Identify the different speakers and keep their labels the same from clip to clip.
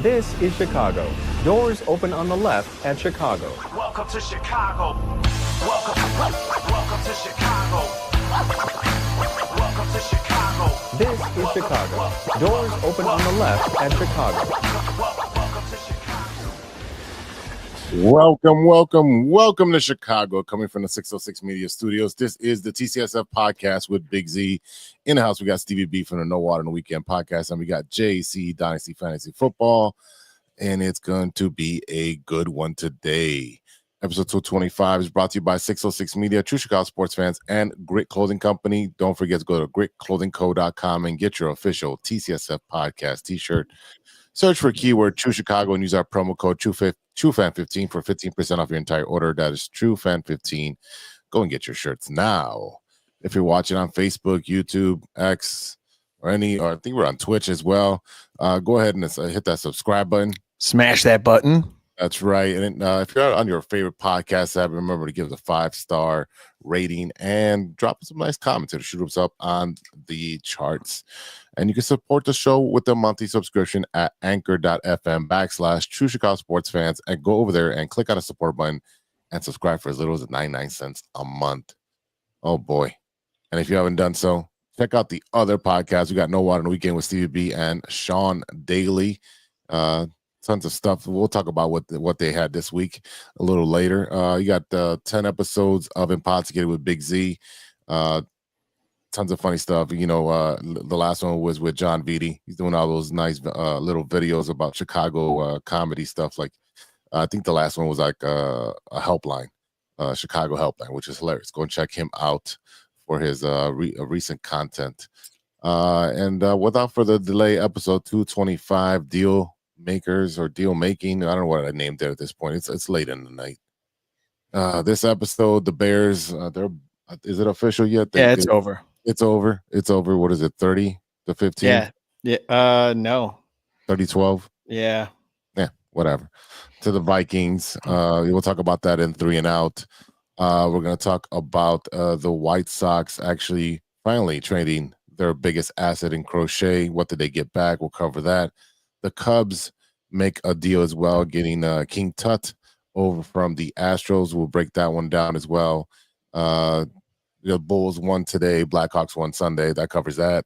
Speaker 1: This is Chicago. Doors open on the left at Chicago.
Speaker 2: Welcome to Chicago. Welcome to Chicago. Welcome to Chicago.
Speaker 1: This is Chicago. Doors open on the left at Chicago.
Speaker 2: Welcome to Chicago.
Speaker 3: Welcome to Chicago, coming from the 606 Media Studios. This is the TCSF podcast with Big Z. In the house, we got Stevie B from the No Water in the Weekend podcast, and we got JC Dynasty Fantasy Football, and it's going to be a good one today. Episode 225 is brought to you by 606 Media, True Chicago sports fans, and Grit Clothing Company. Don't forget to go to gritclothingco.com and get your official TCSF podcast t-shirt. Search for keyword True Chicago and use our promo code TrueFan15 for 15% off your entire order. That is TrueFan15. Go and get your shirts now. If you're watching on Facebook, YouTube, X, or I think we're on Twitch as well, go ahead and hit that subscribe button.
Speaker 4: Smash that button.
Speaker 3: That's right. And if you're on your favorite podcast app, remember to give us a 5-star rating and drop some nice comments to shoot us up on the charts. And you can support the show with a monthly subscription at anchor.fm/True Chicago Sports Fans, and go over there and click on the support button and subscribe for as little as 99 cents a month. Oh boy. And if you haven't done so, check out the other podcasts. We got No Water in the Weekend with Stevie B and Sean Daly. Tons of stuff. We'll talk about what they had this week a little later. You got 10 episodes of Impossigated with Big Z. Tons of funny stuff. You know, the last one was with John Vitti. He's doing all those nice little videos about Chicago comedy stuff. Like I think the last one was like a helpline, Chicago helpline, which is hilarious. Go and check him out for his recent content. And without further delay, episode 225, Deal Makers or Deal Making. I don't know what I named it at this point. It's late in the night. This episode, the Bears, is it official yet?
Speaker 4: It's over.
Speaker 3: It's over. What is it, 30-15?
Speaker 4: Yeah. No.
Speaker 3: 30-12?
Speaker 4: Yeah,
Speaker 3: whatever. To the Vikings. We'll talk about that in 3 and Out. We're going to talk about the White Sox actually finally trading their biggest asset in Crochet. What did they get back? We'll cover that. The Cubs make a deal as well, getting King Tut over from the Astros. We'll break that one down as well. The Bulls won today. Blackhawks won Sunday. That covers that.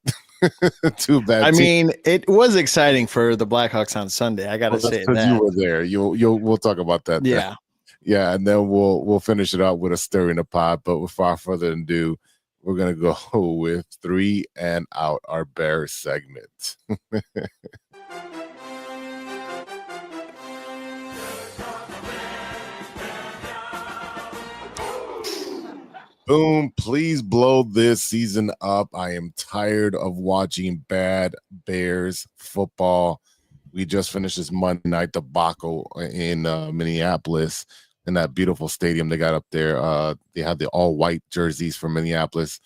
Speaker 3: Too bad.
Speaker 4: I mean, it was exciting for the Blackhawks on Sunday. I got to say that.
Speaker 3: You were there. We'll talk about that.
Speaker 4: Yeah.
Speaker 3: Then. Yeah, and then we'll finish it up with a stir in the pot. But without further ado, we're gonna go with 3 and Out, our Bears segment. Boom, please blow this season up. I am tired of watching bad Bears football. We just finished this Monday night debacle in Minneapolis in that beautiful stadium they got up there. They had the all-white jerseys from Minneapolis.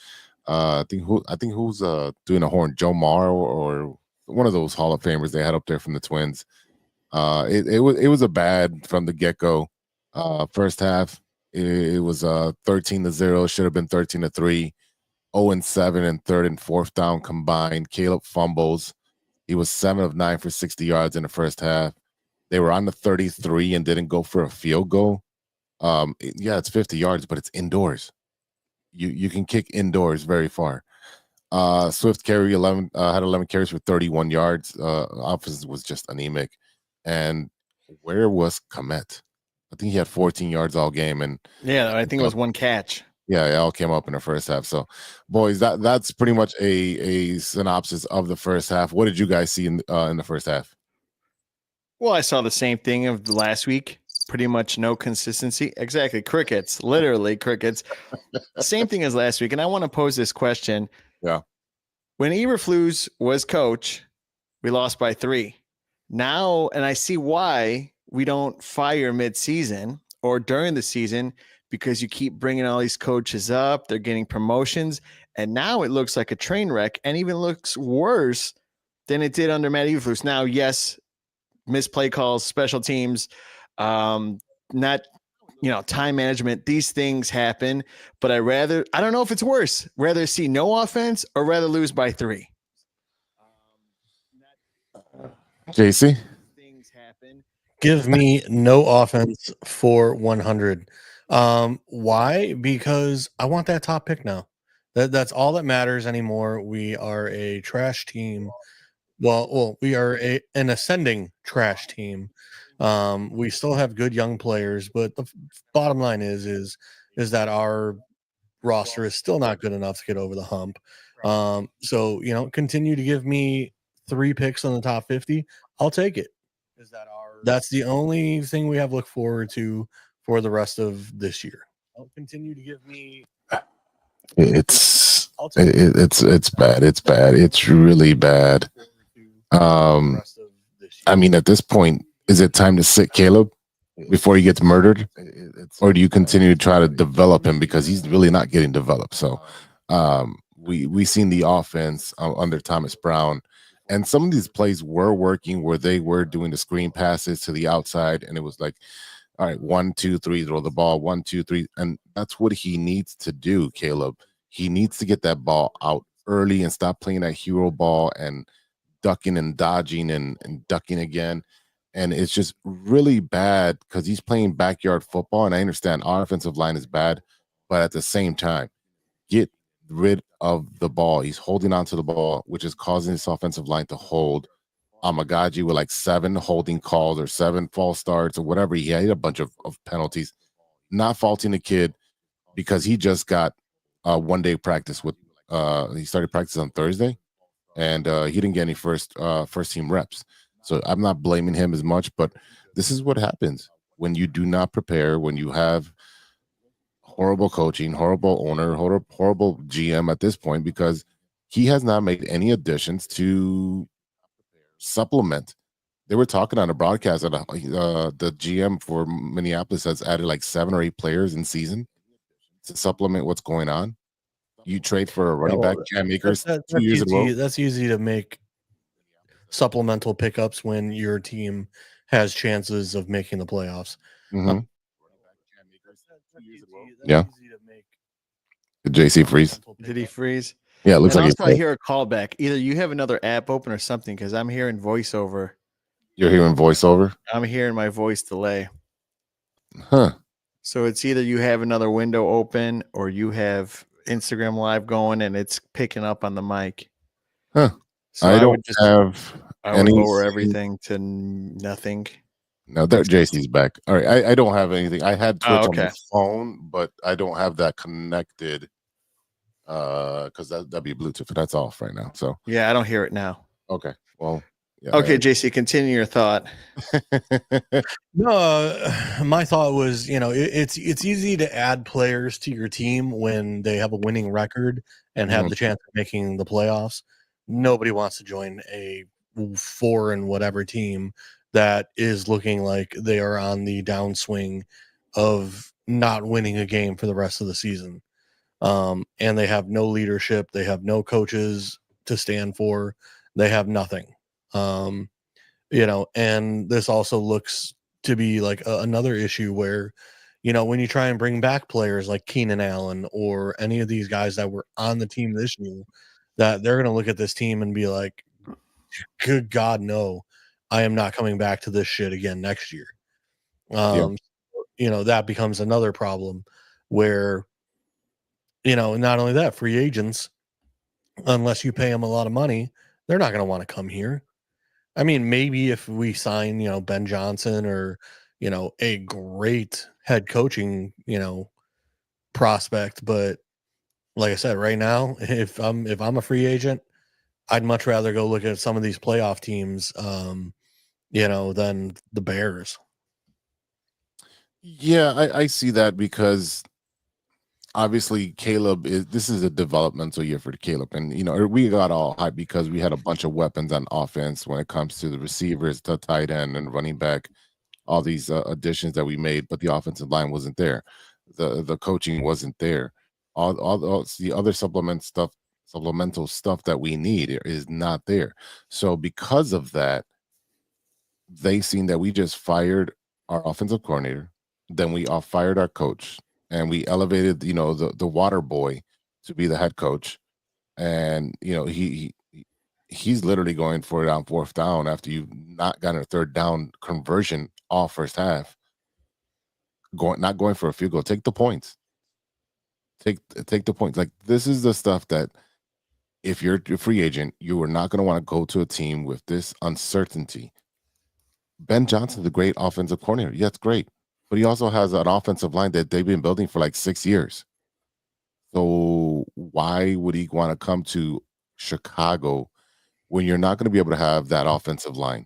Speaker 3: I think who's doing a horn, Joe Morrow or one of those Hall of Famers they had up there from the Twins. It was a bad from the get-go. First half. It was 13-0. Should have been 13-3. 0-7 in third and fourth down combined. Caleb fumbles. He was 7 of 9 for 60 yards in the first half. They were on the 33 and didn't go for a field goal. It's 50 yards, but it's indoors. You can kick indoors very far. Swift had 11 carries for 31 yards. Offense was just anemic. And where was Komet? I think he had 14 yards all game, and
Speaker 4: I think it was one catch.
Speaker 3: Yeah, it all came up in the first half. So, boys, that's pretty much a synopsis of the first half. What did you guys see in the first half?
Speaker 4: Well, I saw the same thing of the last week. Pretty much no consistency. Exactly, crickets. Literally crickets. Same thing as last week. And I want to pose this question.
Speaker 3: Yeah.
Speaker 4: When Eberflus was coach, we lost by 3. Now, and I see why we don't fire mid-season or during the season, because you keep bringing all these coaches up. They're getting promotions. And now it looks like a train wreck and even looks worse than it did under Matt Eberflus. Now, yes, missed play calls, special teams, not, time management. These things happen, but I don't know if it's worse. Rather see no offense or rather lose by 3.
Speaker 3: JC?
Speaker 5: Give me no offense for 100. Why? Because I want that top pick now. That's all that matters anymore. We are a trash team. Well, we are an ascending trash team. We still have good young players, but the bottom line is that our roster is still not good enough to get over the hump. So continue to give me 3 picks on the top 50. I'll take it. That's the only thing we have to look forward to for the rest of this year. I'll continue to give me.
Speaker 3: It's bad. It's bad. It's really bad. I mean, at this point, is it time to sit Caleb before he gets murdered, or do you continue to try to develop him because he's really not getting developed? So, we seen the offense under Thomas Brown, and some of these plays were working where they were doing the screen passes to the outside, and it was like, all right, 1, 2, 3, throw the ball, 1, 2, 3, and that's what he needs to do, Caleb. He needs to get that ball out early and stop playing that hero ball and ducking and dodging and ducking again. And it's just really bad because he's playing backyard football. And I understand our offensive line is bad, but at the same time, get rid of the ball. He's holding on to the ball, which is causing this offensive line to hold. Amagaji with like 7 holding calls or 7 false starts or whatever. He had a bunch of penalties. Not faulting the kid because he just got 1-day practice with he started practice on Thursday, and he didn't get any first team reps. So I'm not blaming him as much, but this is what happens when you do not prepare, when you have horrible coaching, horrible owner, horrible GM at this point, because he has not made any additions to supplement. They were talking on a broadcast that the GM for Minneapolis has added like 7 or 8 players in season to supplement what's going on. You trade for a running back, Cam Akers, 2 years in a row.
Speaker 5: That's easy to make supplemental pickups when your team has chances of making the playoffs.
Speaker 3: Mm-hmm. Yeah. Did JC freeze?
Speaker 4: Did he freeze?
Speaker 3: Yeah, it looks
Speaker 4: and
Speaker 3: like
Speaker 4: also I hear a callback. Either you have another app open or something, because I'm hearing voiceover.
Speaker 3: You're hearing voiceover?
Speaker 4: I'm hearing my voice delay.
Speaker 3: Huh.
Speaker 4: So it's either you have another window open or you have Instagram Live going and it's picking up on the mic.
Speaker 3: Huh.
Speaker 4: So
Speaker 3: I don't have
Speaker 4: I would
Speaker 3: any
Speaker 4: lower everything to nothing.
Speaker 3: No, there JC's back. All right. I don't have anything. I had Twitch on
Speaker 4: okay.
Speaker 3: my phone, but I don't have that connected because that'd be Bluetooth, but that's off right now. So
Speaker 4: yeah, I don't hear it now.
Speaker 3: Okay. Well, yeah.
Speaker 4: Okay, JC, continue your thought.
Speaker 5: No, my thought was, it's easy to add players to your team when they have a winning record and have the chance of making the playoffs. Nobody wants to join a 4 and whatever team that is looking like they are on the downswing of not winning a game for the rest of the season. And they have no leadership. They have no coaches to stand for. They have nothing. And this also looks to be like another issue where, when you try and bring back players like Keenan Allen or any of these guys that were on the team this year, that they're going to look at this team and be like, good God, no, I am not coming back to this shit again next year. That becomes another problem where, not only that, free agents, unless you pay them a lot of money, they're not going to want to come here. I mean, maybe if we sign, Ben Johnson or, a great head coaching, prospect. But like I said, right now, if I'm a free agent, I'd much rather go look at some of these playoff teams, than the Bears.
Speaker 3: Yeah, I see that because obviously this is a developmental year for Caleb, and we got all hyped because we had a bunch of weapons on offense when it comes to the receivers, the tight end, and running back, all these additions that we made, but the offensive line wasn't there, the coaching wasn't there, all the other supplemental stuff that we need is not there. So because of that, they seen that we just fired our offensive coordinator, then we fired our coach, and we elevated, the water boy to be the head coach. And, he he's literally going for it on fourth down after you've not gotten a third down conversion all first half. Not going for a field goal. Take the points. Take the points. Like, this is the stuff that if you're a free agent, you are not going to want to go to a team with this uncertainty. Ben Johnson's a great offensive coordinator. Yeah, it's great. But he also has an offensive line that they've been building for like 6 years. So why would he want to come to Chicago when you're not going to be able to have that offensive line?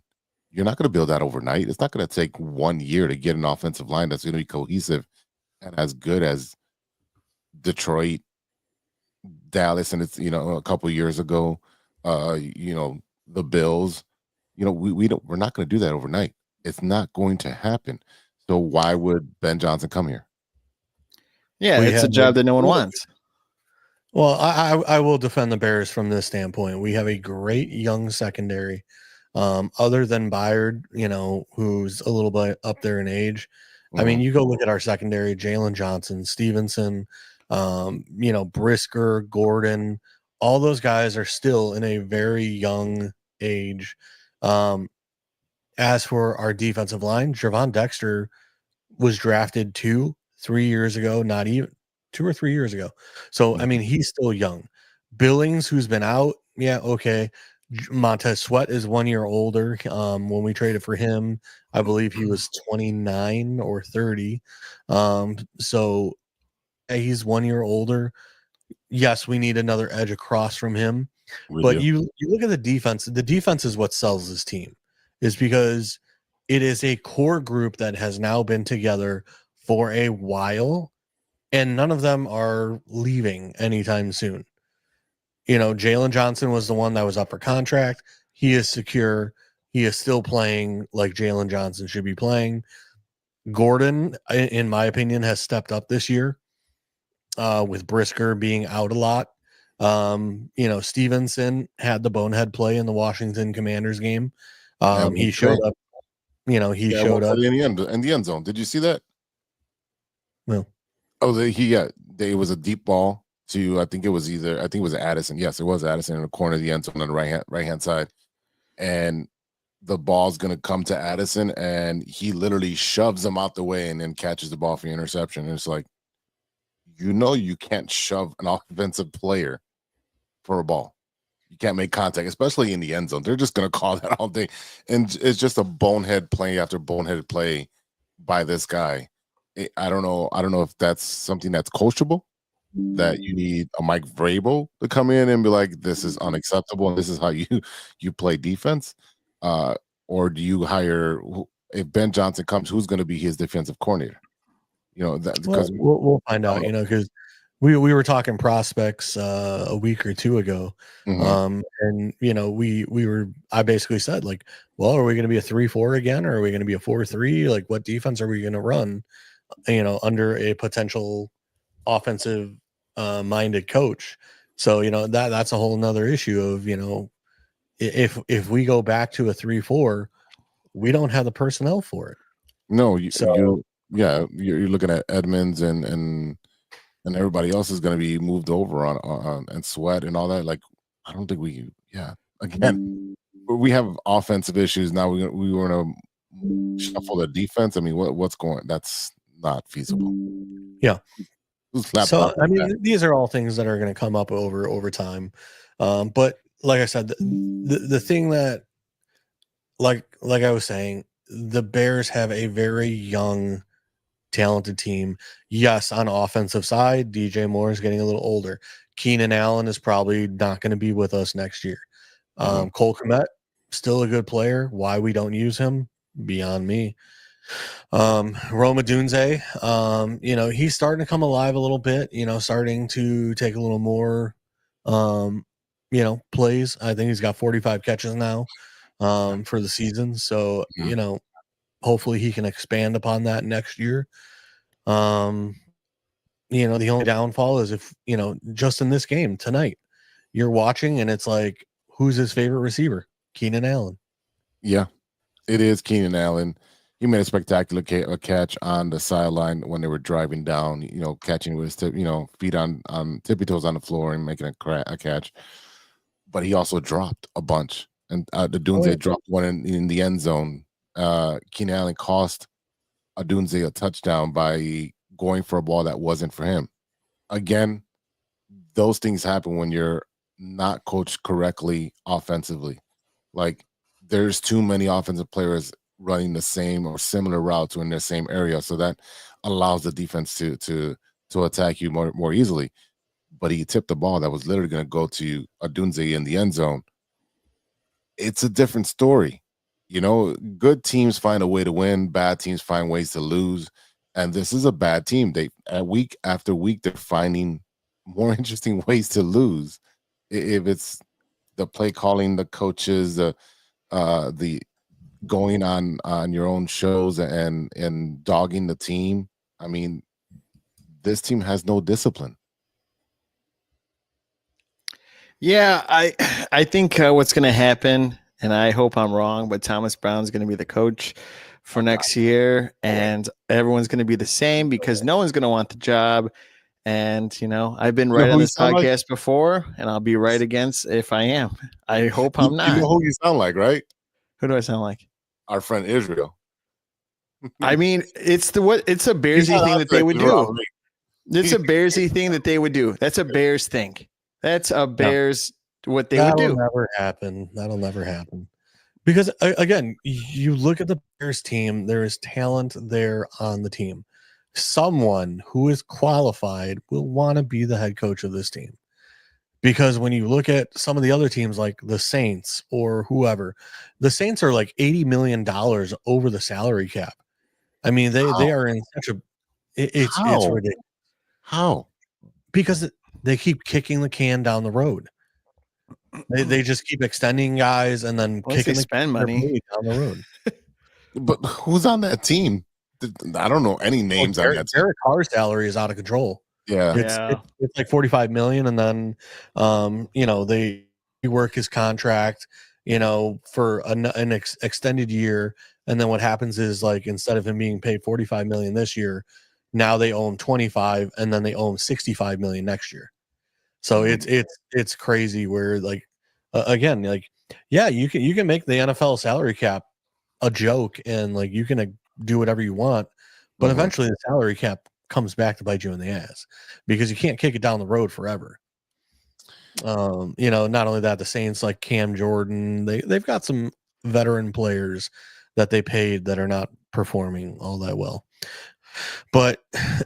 Speaker 3: You're not going to build that overnight. It's not going to take 1 year to get an offensive line that's going to be cohesive and as good as Detroit, Dallas, and it's, a couple of years ago, the Bills. We're not going to do that overnight. It's not going to happen. So why would Ben Johnson come here?
Speaker 4: Yeah, it's a job that no one wants.
Speaker 5: Well, I will defend the Bears from this standpoint. We have a great young secondary. Other than Byard, who's a little bit up there in age. I mean, you go look at our secondary: Jalen Johnson, Stevenson, Brisker, Gordon. All those guys are still in a very young age. As for our defensive line, Javon Dexter was drafted 2-3 years ago, not even 2 or 3 years ago. So, I mean, he's still young. Billings, who's been out, yeah, okay. Montez Sweat is 1 year older. When we traded for him, I believe he was 29 or 30. So he's 1 year older. Yes, we need another edge across from him. But you look at the defense. The defense is what sells this team, is because it is a core group that has now been together for a while, and none of them are leaving anytime soon. Jalen Johnson was the one that was up for contract. He is secure. He is still playing like Jalen Johnson should be playing. Gordon, in my opinion, has stepped up this year with Brisker being out a lot. Stevenson had the bonehead play in the Washington Commanders game. He showed up. Showed up
Speaker 3: in the end zone. Did you see that?
Speaker 5: No.
Speaker 3: Oh, it was a deep ball to, I think it was Addison. Yes, it was Addison in the corner of the end zone on the right hand side, and the ball's gonna come to Addison, and he literally shoves him out the way and then catches the ball for the interception. And it's like, you can't shove an offensive player for a ball. You can't make contact, especially in the end zone. They're just going to call that all day. And it's just a bonehead play after bonehead play by this guy. I don't know if that's something that's coachable, that you need a Mike Vrabel to come in and be like, this is unacceptable and this is how you play defense. Or do you hire, if Ben Johnson comes, who's going to be his defensive coordinator? Because
Speaker 5: we'll find out, because we were talking prospects a week or two ago. And I basically said, like, well, are we going to be a 3-4 again, or are we going to be a 4-3? Like, what defense are we going to run, under a potential offensive minded coach? So, that's a whole nother issue of, if we go back to a 3-4, we don't have the personnel for it.
Speaker 3: No, you're looking at Edmonds and everybody else is going to be moved over on and Sweat and all that. Like, I don't think again, we have offensive issues now. We want to shuffle the defense. I mean, what's going? That's not feasible.
Speaker 5: Yeah. So I mean, these are all things that are going to come up over time. But like I said, the thing that, like I was saying, the Bears have a very young, talented team. Yes, on offensive side, DJ Moore is getting a little older. Keenan Allen is probably not going to be with us next year. Cole Kmet, still a good player. Why we don't use him, beyond me. Roma Dunze, he's starting to come alive a little bit, starting to take a little more, plays. I think he's got 45 catches now for the season. So, hopefully he can expand upon that next year. The only downfall is if, just in this game tonight, you're watching and it's like, who's his favorite receiver? Keenan Allen. Yeah,
Speaker 3: it is Keenan Allen. He made a spectacular catch on the sideline when they were driving down, catching with his feet on tippy toes on the floor and making a catch. but he also dropped a bunch. And Adunze dropped one in the end zone. Keenan Allen cost Adunze a touchdown by going for a ball that wasn't for him. Again, those things happen when you're not coached correctly offensively. Like, there's too many offensive players running the same or similar routes in their same area, so that allows the defense to attack you more easily. But he tipped the ball that was literally going to go to Adunze in the end zone. It's a different story. You know, good teams find a way to win, bad teams find ways to lose, and this is a bad team. They week after week they're finding more interesting ways to lose. If it's the play calling, the coaches, the going on your own shows and dogging the team. I mean, this team has no discipline.
Speaker 4: Yeah, I think what's going to happen, and I hope I'm wrong, but Thomas Brown's going to be the coach for next year, and everyone's going to be the same because no one's going to want the job. And, you know, I've been right on this podcast before, and I'll be right against if I am. I hope I'm not.
Speaker 3: You know who you sound like, right?
Speaker 4: Who do I sound like?
Speaker 3: Our friend Israel.
Speaker 4: I mean, it's a Bearsy thing that they would do. It's a Bearsy thing that they would do. That's a Bears thing. That's a Bears what they would do.
Speaker 5: That'll never happen. That'll never happen. Because again, you look at the Bears team, there is talent there on the team. Someone who is qualified will want to be the head coach of this team. Because when you look at some of the other teams like the Saints or whoever, the Saints are like $80 million over the salary cap. I mean, they are in such a it's ridiculous.
Speaker 3: How?
Speaker 5: Because they keep kicking the can down the road. They just keep extending guys and then kicking the money down the road.
Speaker 3: But who's on that team? I don't know any names on that team.
Speaker 5: Derek Carr's salary is out of control.
Speaker 3: Yeah.
Speaker 5: It's like $45 million, and then you know, they work his contract, you know, for an extended year, and then what happens is, like, instead of him being paid $45 million this year, now they owe him 25, and then they owe him $65 million next year. So it's crazy where, like, again, like, yeah, you can make the NFL salary cap a joke, and like you can do whatever you want, but eventually the salary cap comes back to bite you in the ass because you can't kick it down the road forever. You know, not only that, the Saints, like Cam Jordan, they've got some veteran players that they paid that are not performing all that well. But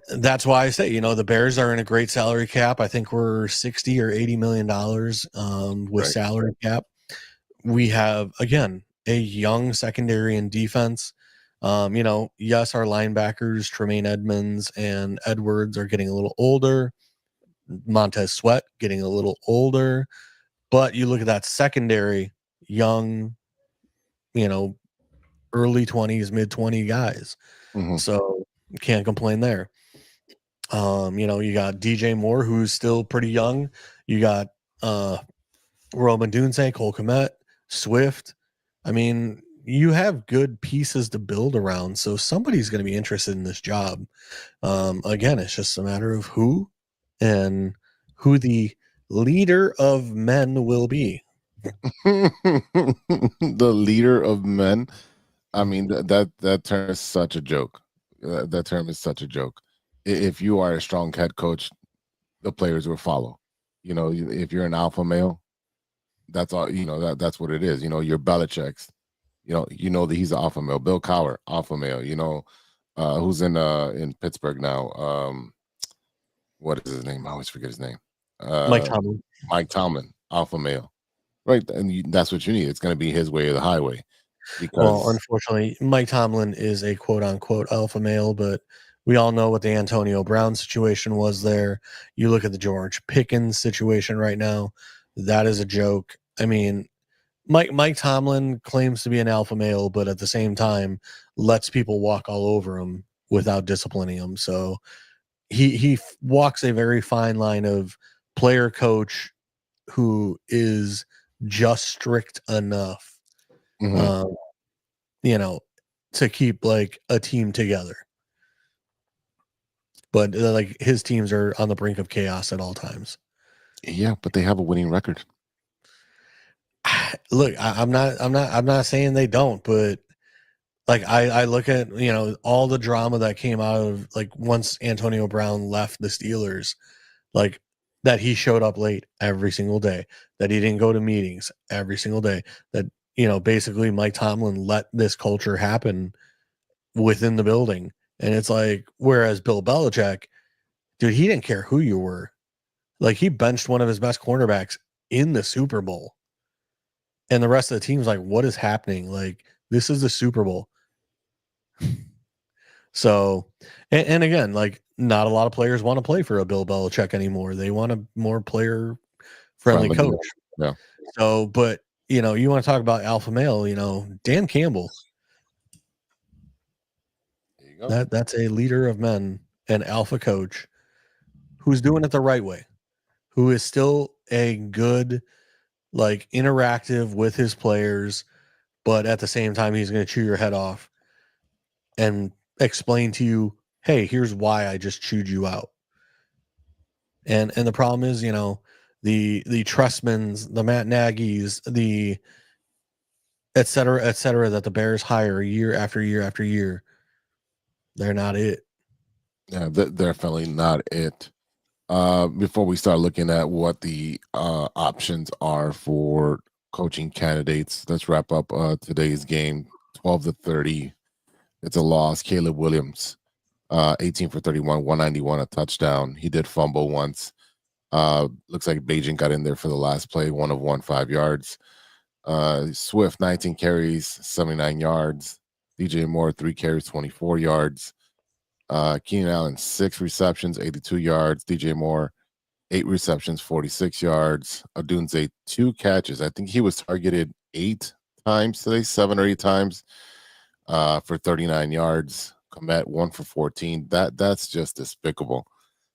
Speaker 5: that's why I say, you know, the Bears are in a great salary cap. I think we're $60 or $80 million with salary cap. We have, again, a young secondary and defense. You know, yes, our linebackers, Tremaine Edmonds and Edwards, are getting a little older. Montez Sweat getting a little older. But you look at that secondary, young, you know, early 20s, mid 20 guys. So you can't complain there. You know, you got DJ Moore, who's still pretty young. You got Roman Dunze, Cole Kmet, Swift. I mean, you have good pieces to build around, so somebody's going to be interested in this job. Again, it's just a matter of who and who the leader of men will be.
Speaker 3: The leader of men. I mean, that term is such a joke. That term is such a joke. If you are a strong head coach, the players will follow. You know, if you're an alpha male, that's all. You know, that's what it is. You know, you're Belichick's. You know that he's an alpha male. Bill Cowher, alpha male. You know, who's in Pittsburgh now? What is his name? I always forget his name.
Speaker 5: Mike Tomlin.
Speaker 3: Mike Tomlin, alpha male. Right, and that's what you need. It's going to be his way or the highway.
Speaker 5: Well, unfortunately, Mike Tomlin is a quote-unquote alpha male, but we all know what the Antonio Brown situation was there. You look at the George Pickens situation right now. That is a joke. I mean, Mike Tomlin claims to be an alpha male, but at the same time lets people walk all over him without disciplining him. So he walks a very fine line of player coach who is just strict enough, you know, to keep like a team together. But like his teams are on the brink of chaos at all times.
Speaker 3: Yeah, but they have a winning record.
Speaker 5: Look, I'm not saying they don't, but like I look at all the drama that came out of like once Antonio Brown left the Steelers, like that he showed up late every single day, that he didn't go to meetings every single day, that basically Mike Tomlin let this culture happen within the building. And it's like, whereas Bill Belichick, dude, he didn't care who you were. Like he benched one of his best cornerbacks in the Super Bowl. And the rest of the team's like, what is happening? Like, this is the Super Bowl. So, and again, like not a lot of players want to play for a Bill Belichick anymore. They want a more player friendly coach.
Speaker 3: Yeah.
Speaker 5: So, but you want to talk about alpha male, Dan Campbell.
Speaker 3: There you go.
Speaker 5: That's a leader of men, an alpha coach who's doing it the right way, who is still a good, like interactive with his players, but at the same time, he's going to chew your head off and explain to you, hey, here's why I just chewed you out. And the problem is, the Trustmans, the Matt Nagy's, the et cetera, that the Bears hire year after year after year, they're not it.
Speaker 3: Yeah, they're definitely not it. Before we start looking at what the options are for coaching candidates, let's wrap up today's game. 12-30. It's a loss. Caleb Williams, 18 for 31, 191, a touchdown. He did fumble once. Looks like Beijing got in there for the last play, 1 of 1, 5 yards. Swift, 19 carries, 79 yards. DJ Moore, 3 carries, 24 yards. Keenan Allen, 6 receptions, 82 yards. DJ Moore, 8 receptions, 46 yards. Odunze, 2 catches. I think he was targeted 8 times today, 7 or 8 times, for 39 yards. Komet, 1 for 14. That's just despicable.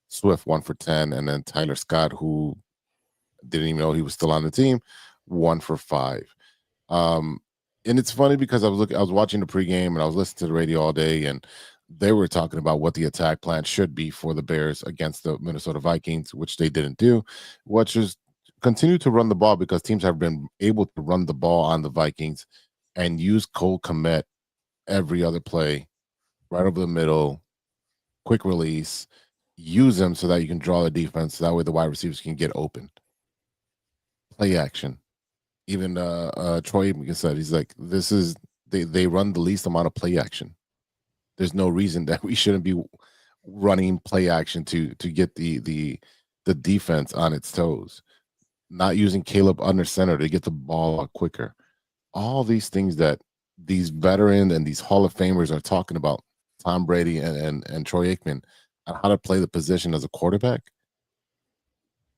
Speaker 3: Swift, 1 for 10. And then Tyler Scott, who didn't even know he was still on the team, 1 for 5. And it's funny because I was watching the pregame and I was listening to the radio all day, and they were talking about what the attack plan should be for the Bears against the Minnesota Vikings, which they didn't do, which is continue to run the ball, because teams have been able to run the ball on the Vikings and use Cole Kmet every other play, right over the middle, quick release, use them so that you can draw the defense. So that way the wide receivers can get open. Play action. Even Troy said, he's like, they run the least amount of play action. There's no reason that we shouldn't be running play action to get the defense on its toes. Not using Caleb under center to get the ball out quicker. All these things that these veterans and these Hall of Famers are talking about, Tom Brady and Troy Aikman, on how to play the position as a quarterback.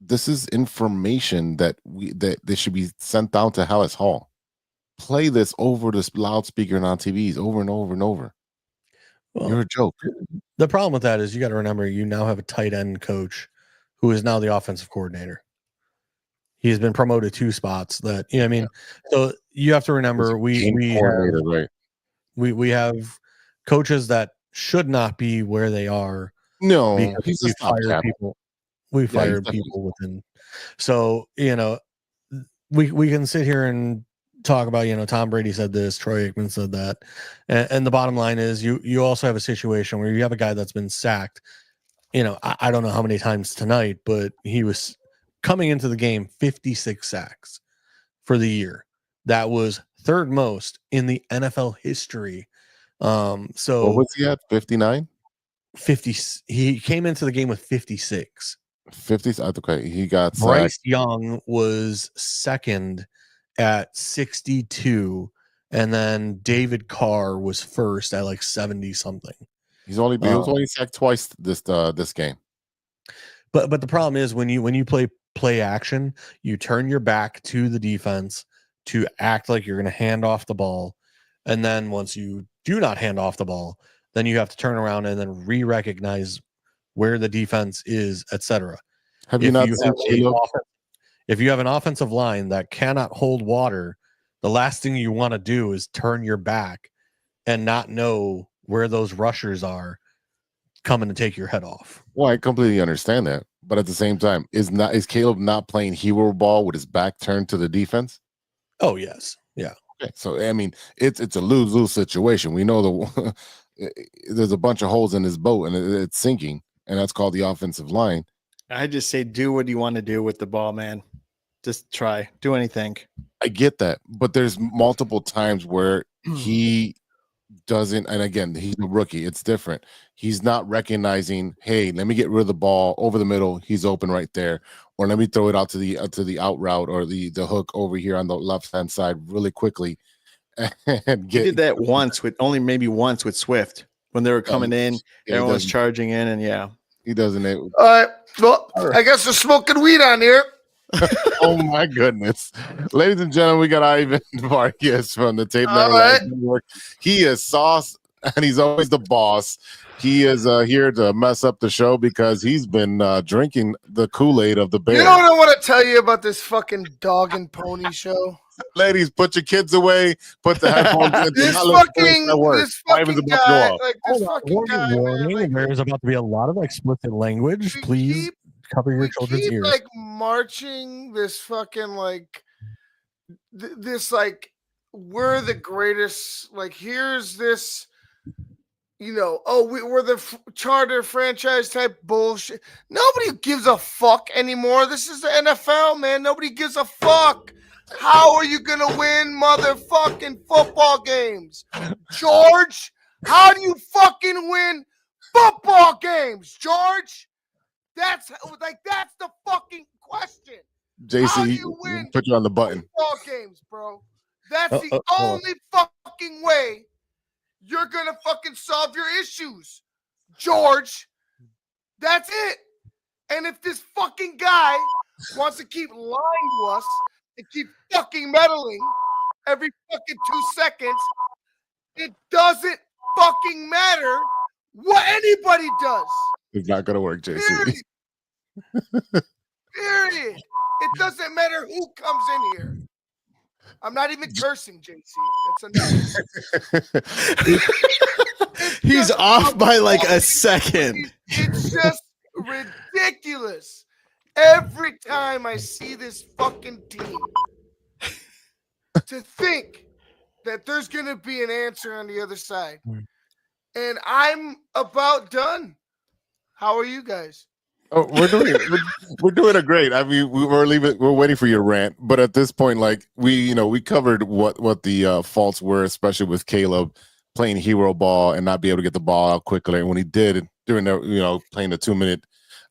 Speaker 3: This is information that they should be sent down to Hallis Hall. Play this over the loudspeaker and on TVs over and over and over.
Speaker 5: Well,
Speaker 3: you're a joke.
Speaker 5: The problem with that is you got to remember, you now have a tight end coach who is now the offensive coordinator. He's been promoted 2 spots. That So you have to remember we have coaches that should not be where they are.
Speaker 3: No,
Speaker 5: because
Speaker 3: he's
Speaker 5: we fired people. We fired people within. So we can sit here and talk about, Tom Brady said this, Troy Aikman said that. And the bottom line is you also have a situation where you have a guy that's been sacked, I don't know how many times tonight, but he was coming into the game 56 sacks for the year. That was 3rd most in the NFL history. So
Speaker 3: what was he at? 59?
Speaker 5: 50. He came into the game with 56.
Speaker 3: 50. Okay, he got
Speaker 5: Bryce
Speaker 3: sacked.
Speaker 5: Young was 2nd at 62, and then David Carr was 1st at like 70 something.
Speaker 3: He was only sacked twice this game.
Speaker 5: But the problem is when you play action, you turn your back to the defense to act like you're going to hand off the ball, and then once you do not hand off the ball, then you have to turn around and then re-recognize where the defense is, etc.
Speaker 3: Have you not seen
Speaker 5: if you have an offensive line that cannot hold water, the last thing you want to do is turn your back and not know where those rushers are coming to take your head off.
Speaker 3: Well, I completely understand that, but at the same time, is Caleb not playing hero ball with his back turned to the defense?
Speaker 5: Oh yes, yeah.
Speaker 3: Okay, so I mean, it's a lose-lose situation. We know there's a bunch of holes in this boat and it's sinking, and that's called the offensive line.
Speaker 4: I just say do what you want to do with the ball, man. Just try. Do anything.
Speaker 3: I get that, but there's multiple times where he doesn't, and again, he's a rookie. It's different. He's not recognizing, hey, let me get rid of the ball over the middle. He's open right there, or let me throw it out to the out route or the hook over here on the left hand side really quickly. And
Speaker 4: He did that maybe once with Swift when they were coming in. Everyone was charging in, and
Speaker 3: he doesn't.
Speaker 6: All right. Well, I guess they're smoking weed on here.
Speaker 3: Oh my goodness, ladies and gentlemen, we got Ivan Vargas from the Tape
Speaker 6: All
Speaker 3: Network.
Speaker 6: right.
Speaker 3: He is sauce, and he's always the boss. He is here to mess up the show because he's been drinking the Kool-Aid of the Bears.
Speaker 6: You know what I want to tell you about this fucking dog and pony show?
Speaker 3: Ladies, put your kids away. Put the headphones in.
Speaker 6: This fucking guy, like this fucking guy, man,
Speaker 5: warning.
Speaker 6: like,
Speaker 5: There's about to be a lot of explicit language.
Speaker 6: we
Speaker 5: Please cover your children's
Speaker 6: keep
Speaker 5: ears.
Speaker 6: like marching this fucking like this like we're the greatest. Like here's this, we're the charter franchise type bullshit. Nobody gives a fuck anymore. This is the NFL, man. Nobody gives a fuck. How are you gonna win motherfucking football games, George? How do you fucking win football games, George? That's the fucking question.
Speaker 3: JC, put you on the button.
Speaker 6: Football games, bro. That's the only fucking way you're gonna fucking solve your issues, George. That's it. And if this fucking guy wants to keep lying to us and keep fucking meddling every fucking 2 seconds, it doesn't fucking matter what anybody does.
Speaker 3: It's not gonna work, JC.
Speaker 6: Period. It doesn't matter who comes in here. I'm not even cursing, JC. That's enough.
Speaker 4: He's off by like a second.
Speaker 6: It's just ridiculous. Every time I see this fucking team, to think that there's going to be an answer on the other side. And I'm about done. How are you guys?
Speaker 3: Oh, we're doing it great. I mean, we're waiting for your rant, but at this point, like we covered what the faults were, especially with Caleb playing hero ball and not be able to get the ball out quickly. And when he did during the playing the 2-minute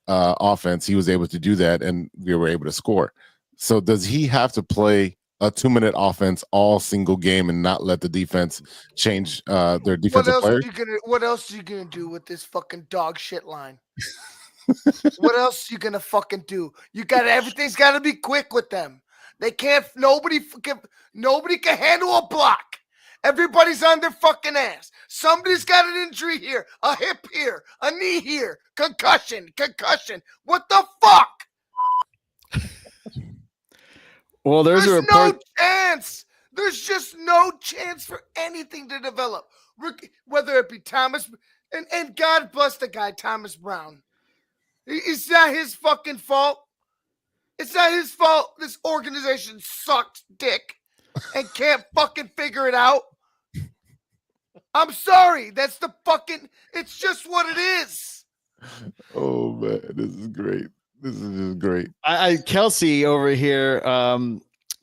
Speaker 3: offense, he was able to do that, and we were able to score. So does he have to play a 2-minute offense all single game and not let the defense change their defensive players?
Speaker 6: What else are you gonna do with this fucking dog shit line? What else are you gonna fucking do? Everything's gotta be quick with them. They can't. Nobody can handle a block. Everybody's on their fucking ass. Somebody's got an injury here, a hip here, a knee here, concussion. What the fuck?
Speaker 4: Well, there's a report.
Speaker 6: No chance. There's just no chance for anything to develop. Whether it be Thomas, and God bless the guy, Thomas Brown. Is that his fucking fault? It's not his fault this organization sucks dick and can't fucking figure it out. I'm sorry. That's the fucking, it's just what it is.
Speaker 3: Oh man, this is great. This is just great.
Speaker 4: Kelsey over here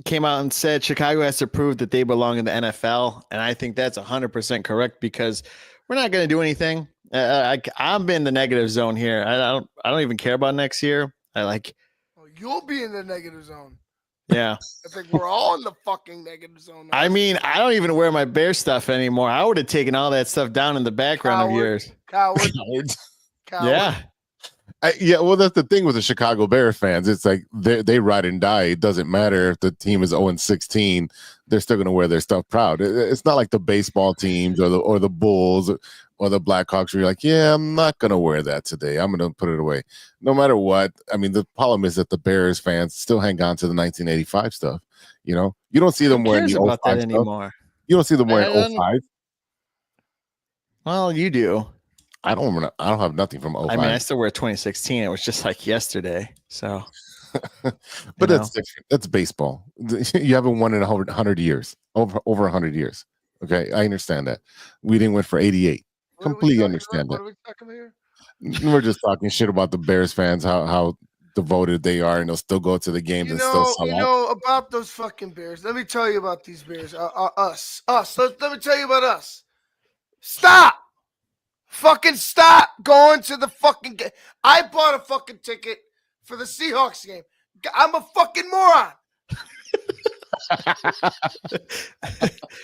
Speaker 4: came out and said Chicago has to prove that they belong in the NFL. And I think that's 100% correct because we're not going to do anything. I'm in the negative zone here. I don't even care about next year.
Speaker 6: You'll be in the negative zone.
Speaker 4: Yeah.
Speaker 6: I think we're all in the fucking negative zone.
Speaker 4: I mean, I don't even wear my Bear stuff anymore. I would have taken all that stuff down in the background of yours.
Speaker 6: Coward.
Speaker 4: Yeah.
Speaker 3: Well, that's the thing with the Chicago Bears fans. It's like they ride and die. It doesn't matter if the team is 0-16. They're still going to wear their stuff proud. It's not like the baseball teams or the Bulls or the Blackhawks where you're like, yeah, I'm not going to wear that today. I'm going to put it away. No matter what. I mean, the problem is that the Bears fans still hang on to the 1985 stuff. You don't see them wearing the 05
Speaker 4: about that
Speaker 3: stuff
Speaker 4: anymore.
Speaker 3: You don't see them wearing 05.
Speaker 4: Well, you do.
Speaker 3: I don't have nothing from 05.
Speaker 4: I mean, I still wear 2016. It was just like yesterday. So
Speaker 3: but
Speaker 4: You
Speaker 3: that's different. That's baseball. You haven't won in 100 years, over 100 years. Okay, I understand that. We didn't win for 88.
Speaker 6: What are we
Speaker 3: Completely
Speaker 6: talking
Speaker 3: understand
Speaker 6: about?
Speaker 3: that.
Speaker 6: What are we talking about here?
Speaker 3: We're just talking shit about the Bears fans, how devoted they are, and they'll still go to the games and still sell out.
Speaker 6: About those fucking Bears. Let me tell you about these Bears. Us. Let me tell you about us. Stop. Fucking stop going to the fucking game. I bought a fucking ticket for the Seahawks game. I'm a fucking moron. And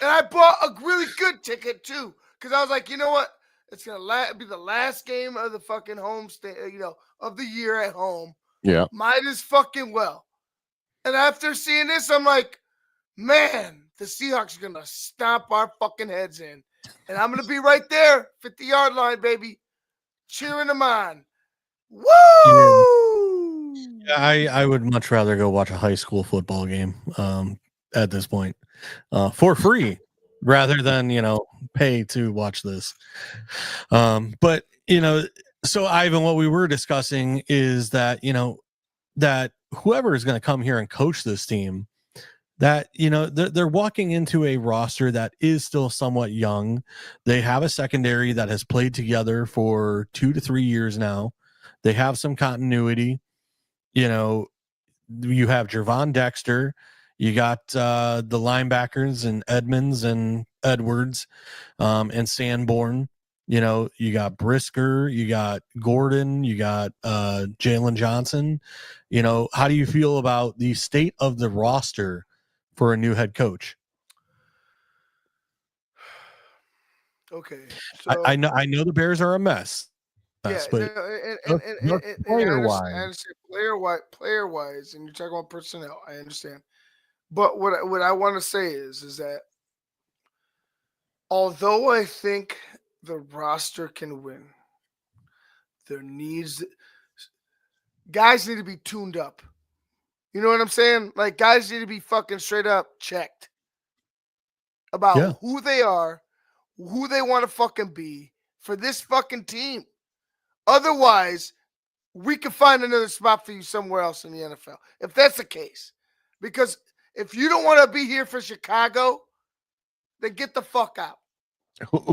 Speaker 6: I bought a really good ticket too, because I was like, you know what? It's gonna be the last game of the fucking home of the year at home.
Speaker 3: Yeah.
Speaker 6: Might as fucking well. And after seeing this, I'm like, man, the Seahawks are gonna stomp our fucking heads in. And I'm gonna be right there, 50-yard line, baby, cheering them on. Woo!
Speaker 5: Yeah, I would much rather go watch a high school football game at this point for free rather than pay to watch this. But so Ivan, what we were discussing is that that whoever is going to come here and coach this team, that they're walking into a roster that is still somewhat young. They have a secondary that has played together for 2 to 3 years now. They have some continuity. You have Jervon Dexter, you got the linebackers and Edmonds and Edwards and Sanborn. You got Brisker, you got Gordon, you got Jalen Johnson. How do you feel about the state of the roster for a new head coach?
Speaker 6: Okay, so
Speaker 5: I know the Bears are a mess.
Speaker 6: yeah,
Speaker 5: but
Speaker 6: player-wise, player-wise, and you're talking about personnel. I understand, but what I want to say is that although I think the roster can win, guys need to be tuned up. You know what I'm saying? Like, guys need to be fucking straight up checked about who they are, who they want to fucking be for this fucking team. Otherwise, we can find another spot for you somewhere else in the NFL, if that's the case. Because if you don't want to be here for Chicago, then get the fuck out.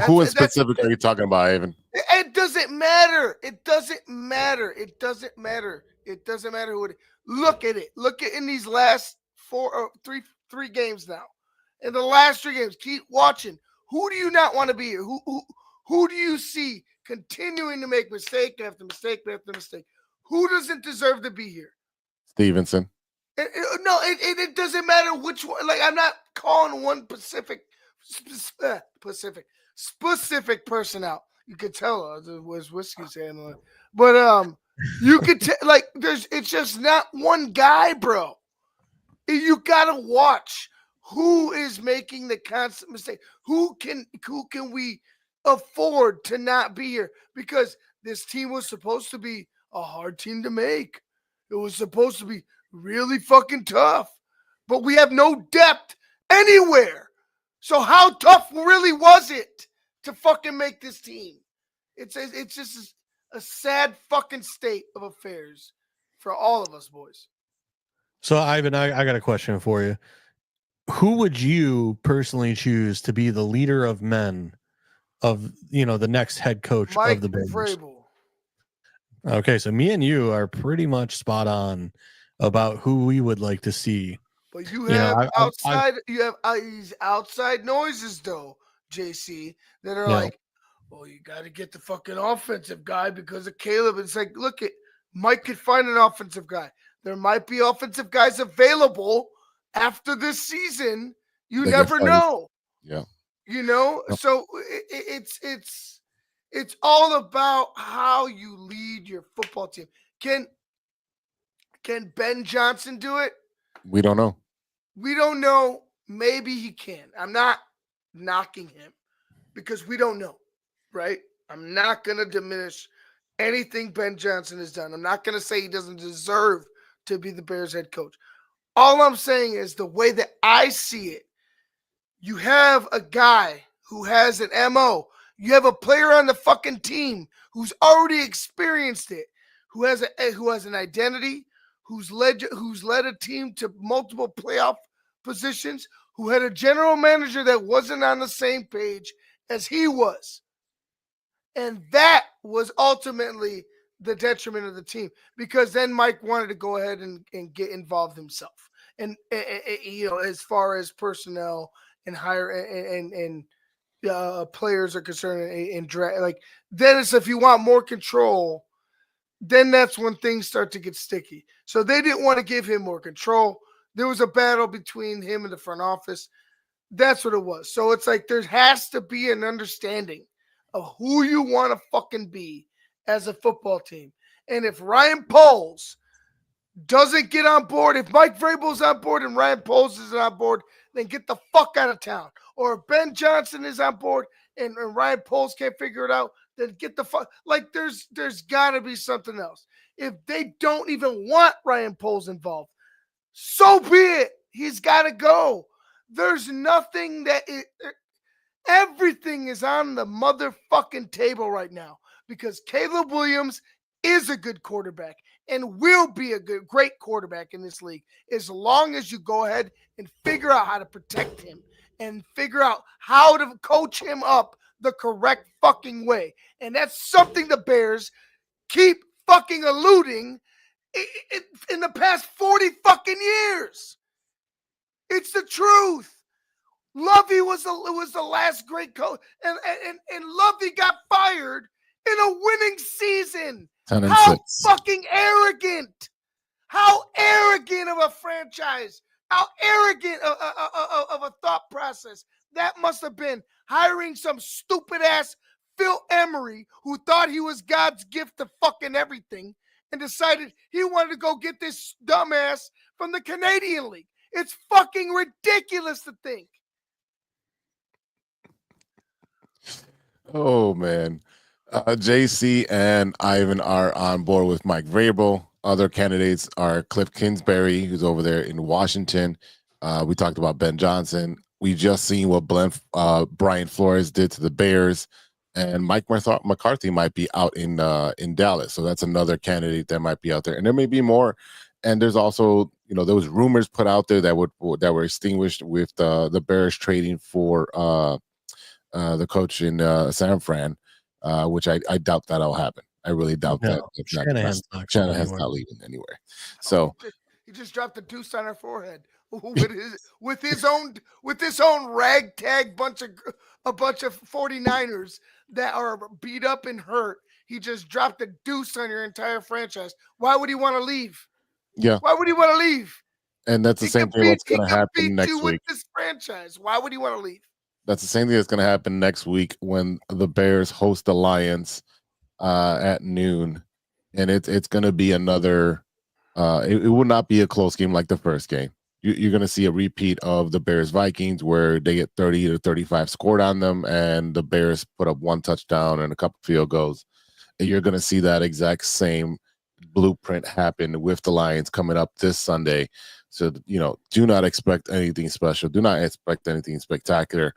Speaker 3: Who in specific are you talking about, Ivan?
Speaker 6: It doesn't matter. It doesn't matter. It doesn't matter. It doesn't matter who it is. Look at it. Look at in these last three games now. In the last 3 games, keep watching. Who do you not want to be here? Who do you see continuing to make mistake after mistake after mistake? Who doesn't deserve to be here?
Speaker 3: Stevenson.
Speaker 6: It doesn't matter which one. Like, I'm not calling one specific person out. You could tell it was Whiskey's handling, but you could tell it's just not one guy, bro. You gotta watch who is making the constant mistake. Who can we afford to not be here? Because this team was supposed to be a hard team to make. It was supposed to be really fucking tough, but we have no depth anywhere. So how tough really was it to fucking make this team? It's just a sad fucking state of affairs for all of us, boys.
Speaker 5: So, Ivan, I got a question for you. Who would you personally choose to be the leader of men of the next head coach of the Bears?
Speaker 6: Vrabel.
Speaker 5: Okay, so me and you are pretty much spot on about who we would like to see.
Speaker 6: But you have these outside noises though, JC, that are like, well, you got to get the fucking offensive guy because of Caleb. It's like, look, Mike could find an offensive guy. There might be offensive guys available after this season. You never know.
Speaker 3: Yeah.
Speaker 6: So it's all about how you lead your football team. Can Ben Johnson do it?
Speaker 3: We don't know.
Speaker 6: We don't know. Maybe he can. I'm not knocking him because we don't know, right? I'm not going to diminish anything Ben Johnson has done. I'm not going to say he doesn't deserve to be the Bears head coach. All I'm saying is the way that I see it, you have a guy who has an MO. You have a player on the fucking team who's already experienced it, who has an identity, who's led a team to multiple playoff positions, who had a general manager that wasn't on the same page as he was. And that was ultimately the detriment of the team, because then Mike wanted to go ahead and get involved himself. And as far as personnel and hire and players are concerned, and draft, like, then it's, if you want more control, then that's when things start to get sticky. So they didn't want to give him more control. There was a battle between him and the front office. That's what it was. So it's like there has to be an understanding of who you want to fucking be as a football team. And if Ryan Poles doesn't get on board, if Mike Vrabel's on board and Ryan Poles isn't on board, then get the fuck out of town. Or if Ben Johnson is on board and Ryan Poles can't figure it out, then get the fuck. Like, there's got to be something else. If they don't even want Ryan Poles involved, so be it. He's got to go. There's nothing everything is on the motherfucking table right now, because Caleb Williams is a good quarterback and will be a great quarterback in this league, as long as you go ahead and figure out how to protect him and figure out how to coach him up the correct fucking way. And that's something the Bears keep fucking eluding in the past 40 fucking years. It's the truth. Lovey was the last great coach, and Lovey got fired in a winning season.
Speaker 3: 10-6.
Speaker 6: How fucking arrogant! How arrogant of a franchise! How arrogant of a thought process that must have been, hiring some stupid ass Phil Emery, who thought he was God's gift to fucking everything, and decided he wanted to go get this dumbass from the Canadian League. It's fucking ridiculous to think.
Speaker 3: Oh, man. JC and Ivan are on board with Mike Vrabel. Other candidates are Cliff Kingsbury, who's over there in Washington. We talked about Ben Johnson. We just seen what Brian Flores did to the Bears, and Mike McCarthy might be out in Dallas. So that's another candidate that might be out there, and there may be more. And there's also, there was rumors put out there that were extinguished with the Bears trading for the coach in San Fran, which I doubt that'll happen. I really doubt that. Shanahan's not leaving anywhere. So
Speaker 6: he just dropped the deuce on her forehead with his own ragtag bunch of 49ers that are beat up and hurt. He just dropped the deuce on your entire franchise. Why would he want to leave?
Speaker 3: Yeah.
Speaker 6: Why would he want to leave?
Speaker 3: And that's the same thing that's going to happen next week.
Speaker 6: With this franchise, why would he want to leave?
Speaker 3: That's the same thing that's going to happen next week when the Bears host the Lions at noon, and it's going to be another. It will not be a close game like the first game. You're going to see a repeat of the Bears Vikings, where they get 30 to 35 scored on them, and the Bears put up one touchdown and a couple field goals. And you're going to see that exact same blueprint happen with the Lions coming up this Sunday. So, do not expect anything special. Do not expect anything spectacular.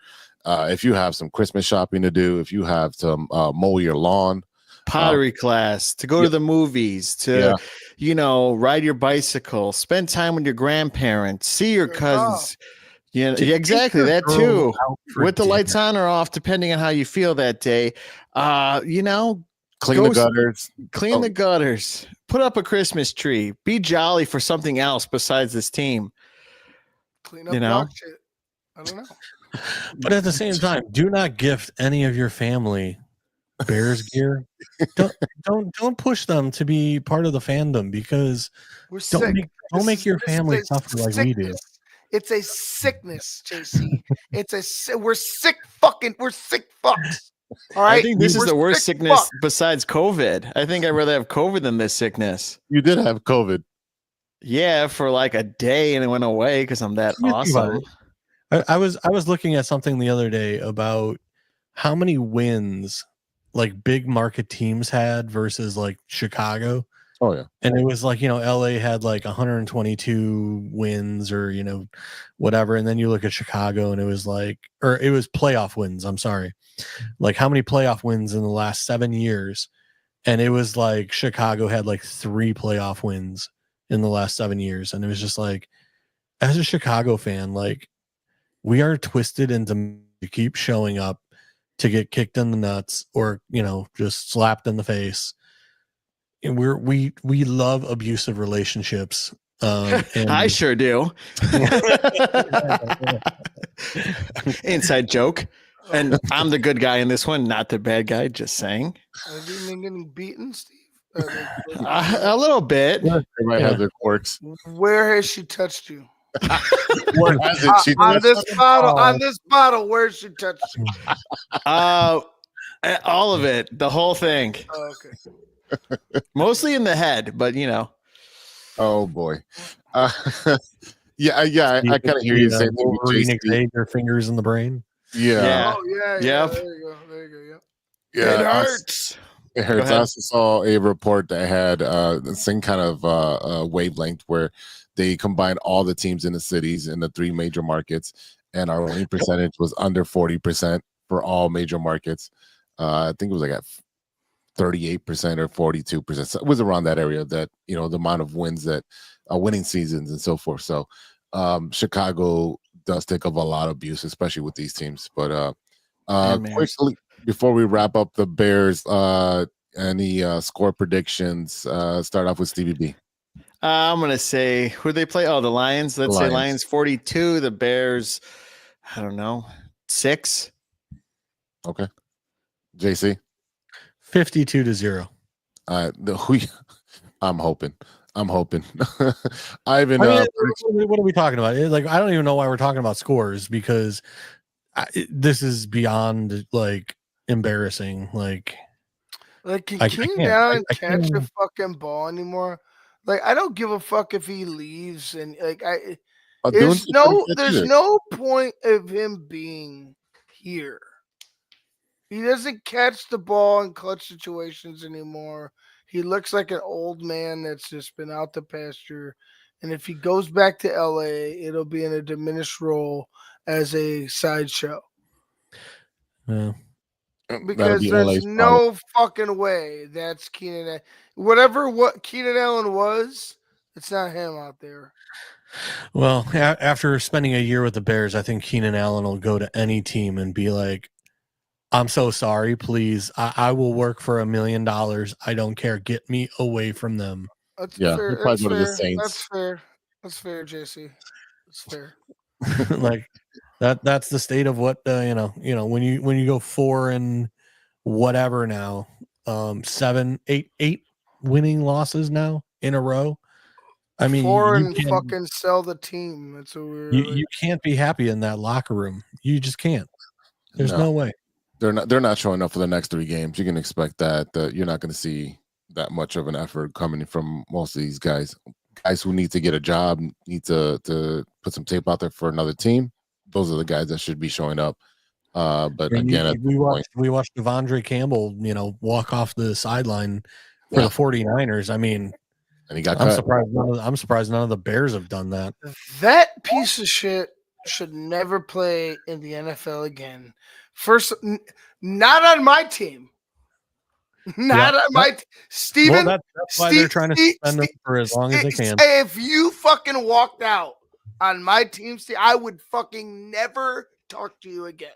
Speaker 3: If you have some Christmas shopping to do, if you have to mow your lawn,
Speaker 4: pottery class, to go to the movies, to, ride your bicycle, spend time with your grandparents, see your cousins. Exactly. That too. With the lights on or off, depending on how you feel that day.
Speaker 3: Clean the gutters.
Speaker 4: Clean the gutters. Put up a Christmas tree. Be jolly for something else besides this team.
Speaker 6: Clean up dog shit. I don't know.
Speaker 5: But at the same time, do not gift any of your family Bears gear. Don't push them to be part of the fandom, because don't make your family suffer like we do.
Speaker 6: It's a sickness, JC. We're sick fucks. All right.
Speaker 4: I think this is the worst sickness besides COVID. I think I'd rather have COVID than this sickness.
Speaker 3: You did have COVID.
Speaker 4: Yeah, for like a day, and it went away because I'm that awesome.
Speaker 5: I was looking at something the other day about how many wins like big market teams had versus like Chicago.
Speaker 3: Oh yeah.
Speaker 5: And it was like, LA had like 122 wins or, whatever. And then you look at Chicago and it was like, or it was playoff wins. I'm sorry. Like how many playoff wins in the last 7 years. And it was like Chicago had like 3 playoff wins in the last 7 years. And it was just like, as a Chicago fan, like, we are twisted into keep showing up to get kicked in the nuts or, just slapped in the face. And we love abusive relationships. And
Speaker 4: I sure do. Inside joke. And I'm the good guy in this one, not the bad guy. Just saying.
Speaker 6: Have you been getting beaten, Steve?
Speaker 4: A little bit.
Speaker 3: Everybody has their quirks.
Speaker 6: Where has she touched you?
Speaker 3: Where has it? She
Speaker 6: On this bottle, where has she touched you?
Speaker 4: All of it, the whole thing.
Speaker 6: Oh, okay.
Speaker 4: Mostly in the head, but
Speaker 3: Oh boy. Yeah. I kind of hear you say
Speaker 5: your fingers in the brain.
Speaker 3: Yeah.
Speaker 6: Oh yeah.
Speaker 4: Yep.
Speaker 6: There you go.
Speaker 3: Yeah.
Speaker 6: It hurts.
Speaker 3: It hurts. I also saw a report that had the same kind of wavelength where they combined all the teams in the cities in the 3 major markets, and our winning percentage was under 40% for all major markets. I think it was like at 38% or 42%. So it was around that area that, the amount of wins that winning seasons and so forth. So Chicago does take up a lot of abuse, especially with these teams. But quickly, before we wrap up the Bears, any score predictions? Start off with Stevie B.
Speaker 4: I'm going to say, who they play? Oh, the Lions. Let's say Lions 42. The Bears, I don't know, 6.
Speaker 3: Okay. JC?
Speaker 5: 52-0.
Speaker 3: I'm hoping. Ivan,
Speaker 5: what are we talking about? Like, I don't even know why we're talking about scores, because this is beyond like embarrassing. Like
Speaker 6: can Keenan Allen catch a fucking ball anymore? Like, I don't give a fuck if he leaves, and like there's no point of him being here. He doesn't catch the ball in clutch situations anymore. He looks like an old man that's just been out the pasture. And if he goes back to LA, it'll be in a diminished role as a sideshow.
Speaker 5: Yeah.
Speaker 6: Because there's no fucking way that's Keenan. What Keenan Allen was, it's not him out there.
Speaker 5: Well, after spending a year with the Bears, I think Keenan Allen will go to any team and be like, I'm so sorry, please. I will work for $1 million. I don't care. Get me away from them.
Speaker 6: That's fair.
Speaker 3: Probably go to the Saints.
Speaker 6: That's fair, JC. That's fair.
Speaker 5: Like that's the state of what when you go 4 and whatever now, 7, 8 winning losses now in a row. I mean,
Speaker 6: 4 and fucking sell the team. That's what
Speaker 5: you can't be happy in that locker room. You just can't. There's no way.
Speaker 3: They're not showing up for the next 3 games. You can expect that you're not going to see that much of an effort coming from most of these guys who need to get a job, need to put some tape out there for another team. Those are the guys that should be showing up. But again,
Speaker 5: we watched Devondre Campbell, walk off the sideline for the 49ers. I mean,
Speaker 3: and he got
Speaker 5: I'm
Speaker 3: cut.
Speaker 5: I'm surprised none of the Bears have done that.
Speaker 6: That piece of shit should never play in the NFL again. First, not on my team. Not on my team. Steven.
Speaker 5: Well, that's why they're trying to suspend them for as long as they can.
Speaker 6: If you fucking walked out on my team, Steve, I would fucking never talk to you again.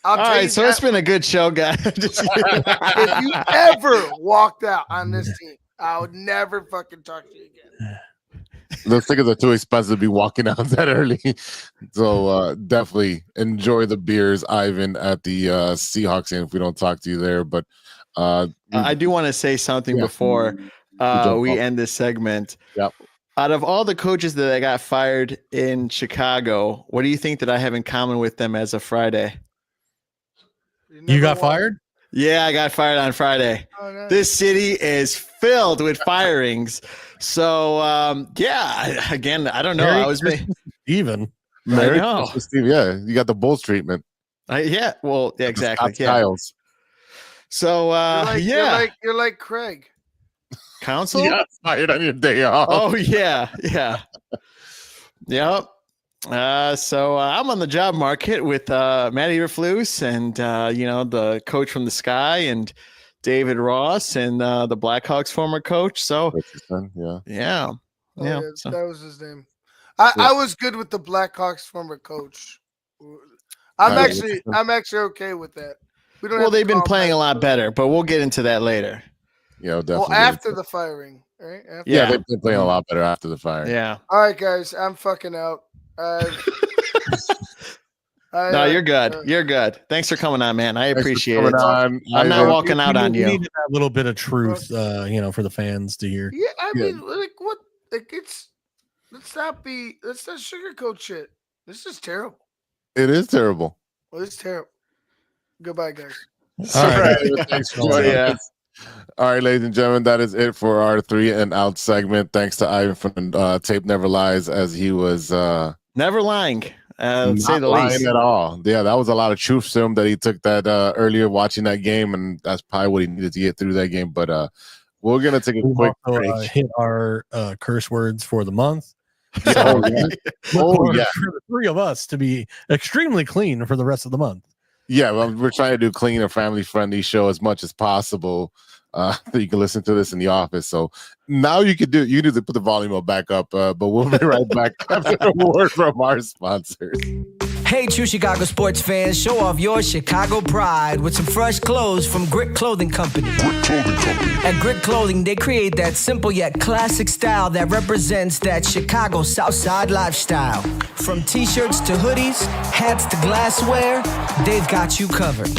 Speaker 4: All right, so it's been a good show, guys.
Speaker 6: If you ever walked out on this team, I would never fucking talk to you again.
Speaker 3: Those tickets are too expensive to be walking out that early. So definitely enjoy the beers, Ivan, at the Seahawks game if we don't talk to you there. But
Speaker 4: I do want to say something before we end this segment.
Speaker 3: Yep.
Speaker 4: Out of all the coaches that I got fired in Chicago, what do you think that I have in common with them as of Friday?
Speaker 5: You got fired?
Speaker 4: Yeah, I got fired on Friday.
Speaker 6: Oh, nice.
Speaker 4: This city is filled with firings. So, again, I don't know.
Speaker 5: Merry
Speaker 4: I was
Speaker 5: even.
Speaker 4: I know.
Speaker 3: Steve, yeah, you got the Bulls treatment.
Speaker 4: Exactly.
Speaker 3: Styles.
Speaker 4: So,
Speaker 6: you're like Craig.
Speaker 4: Council?
Speaker 3: Yeah, fired on your day off.
Speaker 4: Oh, yeah. Yep. So I'm on the job market with Matt Eberflus and the coach from the Sky and David Ross and the Blackhawks former coach. So
Speaker 6: Oh,
Speaker 4: Yeah,
Speaker 6: yeah,
Speaker 4: so-
Speaker 6: that was his name. I was good with the Blackhawks former coach. I'm
Speaker 3: Right.
Speaker 6: actually okay with that. We don't.
Speaker 4: Well,
Speaker 6: have to
Speaker 4: they've been
Speaker 6: call him
Speaker 4: playing
Speaker 6: back
Speaker 4: a lot
Speaker 6: to-
Speaker 4: better, but we'll get into that later.
Speaker 3: Yeah,
Speaker 6: Well,
Speaker 3: definitely.
Speaker 6: after the firing, right? After.
Speaker 3: yeah,
Speaker 4: Yeah.
Speaker 3: they've been playing a lot better after the fire.
Speaker 4: Yeah.
Speaker 6: All right, guys, I'm fucking out.
Speaker 4: No, you're good. You're good. Thanks for coming on, man. I
Speaker 3: Thanks for
Speaker 4: appreciate
Speaker 3: coming
Speaker 4: it.
Speaker 3: on.
Speaker 4: I'm not
Speaker 3: Ivan.
Speaker 4: walking out on
Speaker 5: We
Speaker 4: you.
Speaker 5: needed that little bit of truth, for the fans to hear.
Speaker 6: Yeah, I
Speaker 3: Yeah.
Speaker 6: mean, like what? Like let's not sugarcoat shit. This is terrible.
Speaker 3: It is terrible.
Speaker 6: Well, it's terrible. Goodbye, guys.
Speaker 5: All right.
Speaker 3: Thanks for
Speaker 4: See
Speaker 3: joining
Speaker 4: ya.
Speaker 3: us. All right, ladies and gentlemen, that is it for our 3 and Out segment. Thanks to Ivan from Tape Never Lies, as he was
Speaker 4: Never lying.
Speaker 3: not
Speaker 4: Say the
Speaker 3: lying
Speaker 4: least.
Speaker 3: at all. Yeah, that was a lot of truth to him that he took that earlier watching that game, and that's probably what he needed to get through that game. But we're gonna take a
Speaker 5: We
Speaker 3: quick
Speaker 5: also,
Speaker 3: break.
Speaker 5: hit our curse words for the month.
Speaker 3: Oh, yeah. Oh, yeah.
Speaker 5: For the three of us to be extremely clean for the rest of the month.
Speaker 3: Yeah, well, we're trying to do clean and family friendly show as much as possible. That you can listen to this in the office. So now you can do put the volume up back up. But we'll be right back after a word from our sponsors.
Speaker 7: Hey, true Chicago sports fans, show off your Chicago pride with some fresh clothes from Grit Clothing Company. At Grit Clothing, they create that simple yet classic style that represents that Chicago Southside lifestyle. From t-shirts to hoodies, hats to glassware, they've got you covered.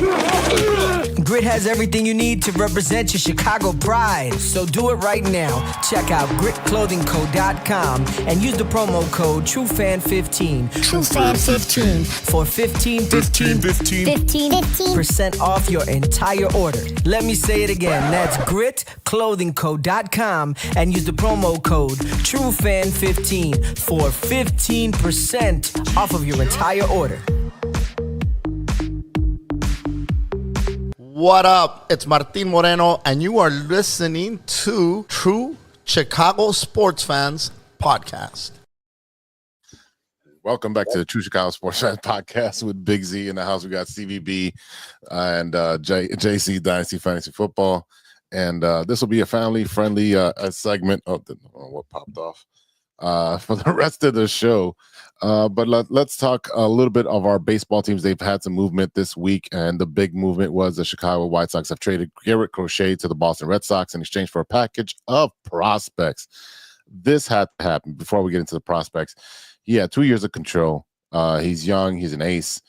Speaker 7: Grit has everything you need to represent your Chicago pride, so do it right now. Check out gritclothingco.com and use the promo code TrueFan15.
Speaker 8: TrueFan15.
Speaker 7: For 15% off your entire order. Let me say it again. That's gritclothingco.com and use the promo code TrueFan15 for 15% off of your entire order.
Speaker 9: What up? It's Martin Moreno, and you are listening to True Chicago Sports Fans Podcast.
Speaker 3: Welcome back to the True Chicago Sports Fans Podcast with Big Z in the house. We got CVB and JC Dynasty Fantasy Football, and this will be a family-friendly segment. Oh, what popped off for the rest of the show. But let's talk a little bit of our baseball teams. They've had some movement this week, and the big movement was the Chicago White Sox have traded Garrett Crochet to the Boston Red Sox in exchange for a package of prospects. This had to happen before we get into the prospects. He had 2 years of control. He's young. He's an ace.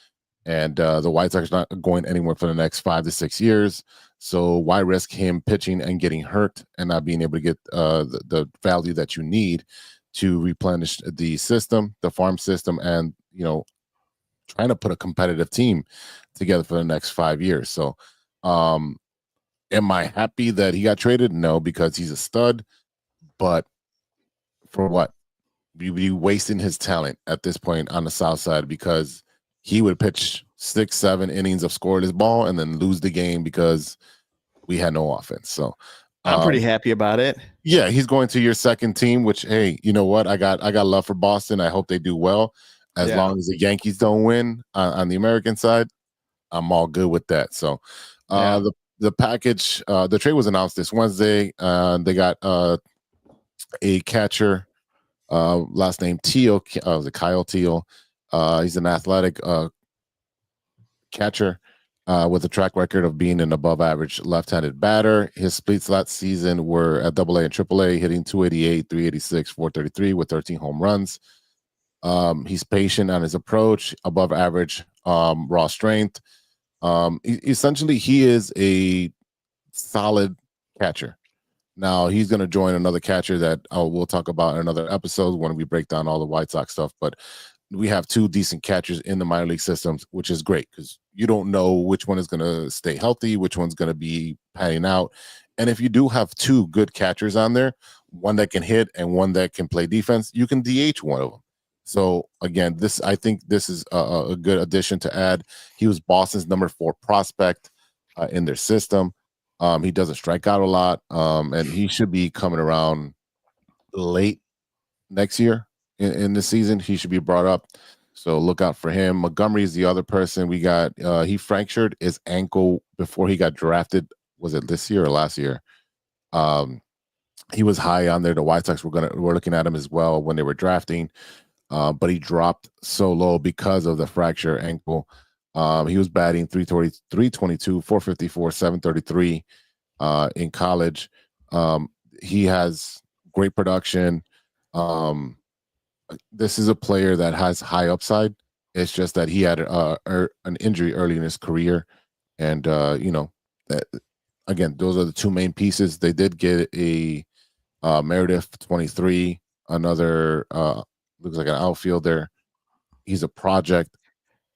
Speaker 3: And the White Sox are not going anywhere for the next 5 to 6 years. So why risk him pitching and getting hurt and not being able to get the value that you need to replenish the system, the farm system, and, trying to put a competitive team together for the next 5 years. So am I happy that he got traded? No, because he's a stud. But for what? Be wasting his talent at this point on the South Side, because he would pitch 6-7 innings of scoreless ball and then lose the game because we had no offense. So
Speaker 4: I'm pretty happy about it.
Speaker 3: Yeah, he's going to your second team, which, hey, you know what? I got love for Boston. I hope they do well. As long as the Yankees don't win on the American side, I'm all good with that. So the package, the trade was announced this Wednesday. They got a catcher. Last name Teal, was it Kyle Teal? He's an athletic catcher with a track record of being an above-average left-handed batter. His splits last season were at AA and AAA, hitting 288, 386, 433 with 13 home runs. He's patient on his approach, above-average raw strength. Essentially, he is a solid catcher. Now he's going to join another catcher that we'll talk about in another episode when we break down all the White Sox stuff. But we have 2 decent catchers in the minor league systems, which is great because you don't know which one is going to stay healthy, which one's going to be panning out. And if you do have 2 good catchers on there, one that can hit and one that can play defense, you can DH one of them. So again, I think this is a good addition to add. He was Boston's number 4 prospect in their system. He doesn't strike out a lot, and he should be coming around late next year in the season. He should be brought up, so look out for him. Montgomery is the other person we got. He fractured his ankle before he got drafted. Was it this year or last year? He was high on there. The White Sox were looking at him as well when they were drafting, but he dropped so low because of the fracture ankle. He was batting 322, 454, 733 in college. He has great production. This is a player that has high upside. It's just that he had an injury early in his career, and again, those are the two main pieces. They did get a Meredith 23, another looks like an outfielder. He's a project.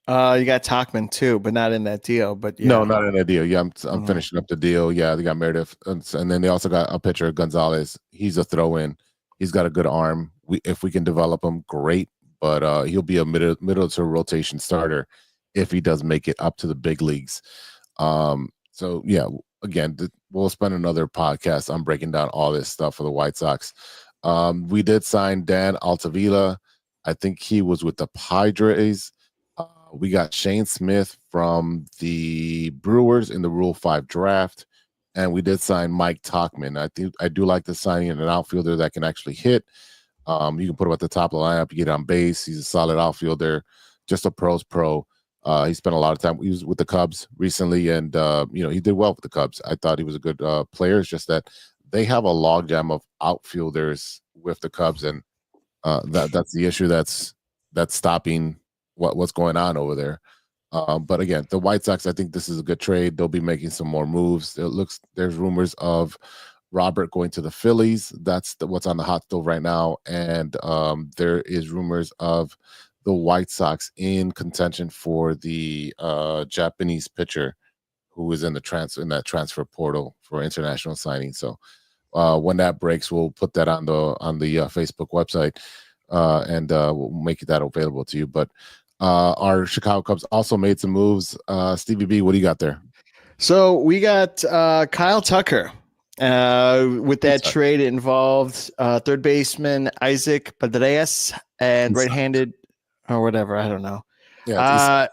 Speaker 4: You got Tachman too, but not in that deal. But yeah.
Speaker 3: No, not in that deal. Yeah, I'm finishing up the deal. Yeah, they got Meredith, and then they also got a pitcher, Gonzalez. He's a throw-in. He's got a good arm. If we can develop him, great. But he'll be a middle to rotation starter if he does make it up to the big leagues. So yeah, again, we'll spend another podcast on breaking down all this stuff for the White Sox. We did sign Dan Altavilla. I think he was with the Padres. We got Shane Smith from the Brewers in the Rule 5 draft, and we did sign Mike Tachman. I do like the signing an outfielder that can actually hit. You can put him at the top of the lineup. You get on base. He's a solid outfielder, just a pro's pro. He spent a lot of time. He was with the Cubs recently, and he did well with the Cubs. I thought he was a good player. It's just that they have a logjam of outfielders with the Cubs, and that's the issue that's stopping what's going on over there. But again, the White Sox, I think this is a good trade. They'll be making some more moves. There's rumors of Robert going to the Phillies. That's what's on the hot stove right now. And there is rumors of the White Sox in contention for the Japanese pitcher who is in that transfer portal for international signing. So when that breaks, we'll put that on the Facebook website and we'll make that available to you. But our Chicago Cubs also made some moves. Stevie B, what do you got there?
Speaker 4: So we got Kyle Tucker. With that trade, it involved third baseman Isaac Padres and right-handed or whatever. I don't know. Yeah,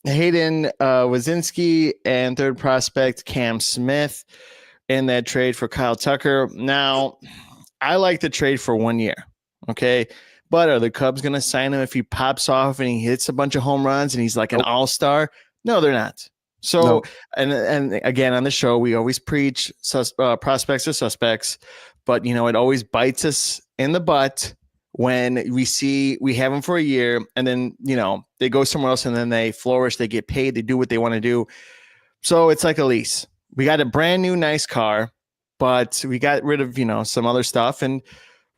Speaker 4: Hayden Wazinski and third prospect Cam Smith in that trade for Kyle Tucker. Now, I like the trade for 1 year. Okay. But are the Cubs going to sign him if he pops off and he hits a bunch of home runs and he's like an all-star? No, they're not. So, and again, on the show, we always preach prospects are suspects, but, it always bites us in the butt when we have them for a year and then, they go somewhere else and then they flourish, they get paid, they do what they want to do. So it's like a lease. We got a brand new, nice car, but we got rid of, some other stuff and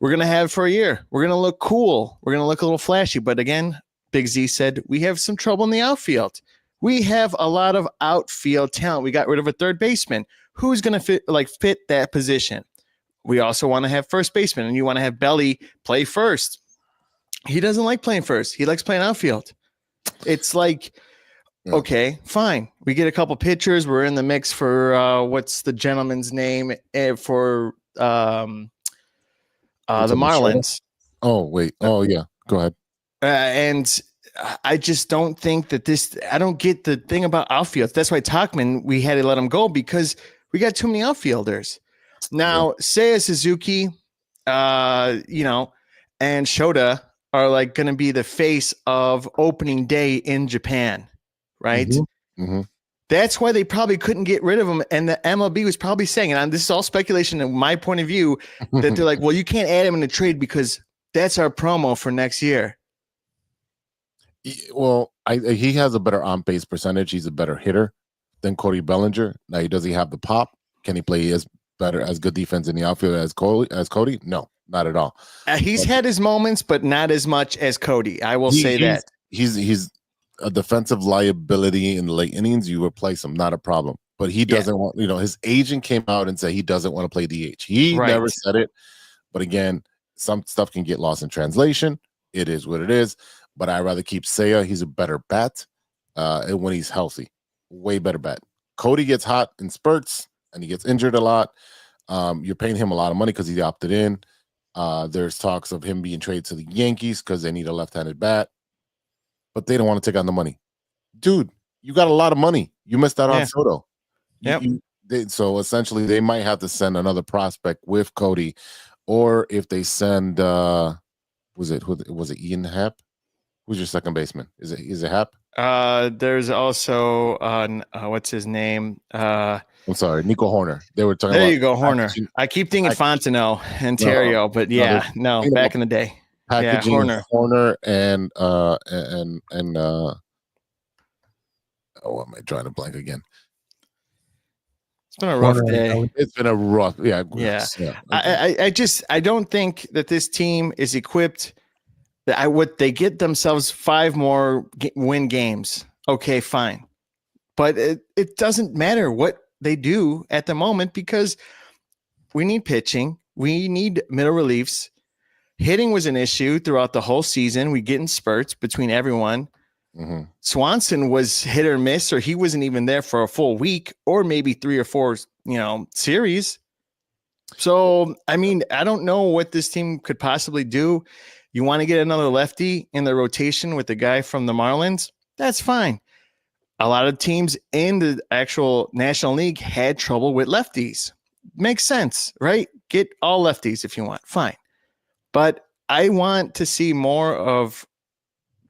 Speaker 4: we're going to have it for a year. We're going to look cool. We're going to look a little flashy. But again, Big Z said, we have some trouble in the outfield. We have a lot of outfield talent. We got rid of a third baseman. Who's going to fit that position? We also want to have first baseman, and you want to have Belly play first. He doesn't like playing first. He likes playing outfield. It's like, okay, fine. We get a couple pitchers. We're in the mix for what's the gentleman's name for the Marlins.
Speaker 3: Oh, wait. Oh, yeah. Go ahead.
Speaker 4: And I just don't think that I don't get the thing about outfield. That's why Tachman, we had to let him go because we got too many outfielders. Now, Seiya Suzuki, and Shota are like going to be the face of opening day in Japan, right? Mm-hmm. Mm-hmm. That's why they probably couldn't get rid of him. And the MLB was probably saying, and this is all speculation in my point of view, that they're like, well, you can't add him in the trade because that's our promo for next year.
Speaker 3: Well, he has a better on-base percentage. He's a better hitter than Cody Bellinger. Now, does he have the pop? Can he play as good defense in the outfield as Cody? No, not at all.
Speaker 4: He's had his moments, but not as much as Cody. I will say that.
Speaker 3: He's a defensive liability in the late innings. You replace him, not a problem. But he doesn't want, his agent came out and said he doesn't want to play DH. He never said it. But again, some stuff can get lost in translation. It is what it is. But I'd rather keep Seiya. He's a better bat when he's healthy. Way better bat. Cody gets hot in spurts, and he gets injured a lot. You're paying him a lot of money because he opted in. There's talks of him being traded to the Yankees because they need a left-handed bat. But they don't want to take on the money. Dude, you got a lot of money. You missed out on Soto.
Speaker 4: Yep.
Speaker 3: So essentially, they might have to send another prospect with Cody, or if they send, was it Ian Happ? Who's your second baseman? Is it Happ?
Speaker 4: There's also what's his name?
Speaker 3: I'm sorry, Nico Horner. They were talking.
Speaker 4: There
Speaker 3: about
Speaker 4: you go, Horner. I keep thinking Fontenot and Terrio, but yeah, no, back in the day.
Speaker 3: Packaging
Speaker 4: Yeah,
Speaker 3: Horner and oh, am I drawing a blank again?
Speaker 4: It's been a rough day.
Speaker 3: It's been a rough, yeah.
Speaker 4: I don't think that this team is equipped. They get themselves 5 more win games. Okay, fine, but it doesn't matter what they do at the moment because we need pitching, we need middle reliefs. Hitting was an issue throughout the whole season. We get in spurts between everyone. Mm-hmm. Swanson was hit or miss, or he wasn't even there for a full week, or maybe 3 or 4, series. So, I mean, I don't know what this team could possibly do. You want to get another lefty in the rotation with the guy from the Marlins? That's fine. A lot of teams in the actual National League had trouble with lefties. Makes sense, right? Get all lefties if you want. Fine. But I want to see more of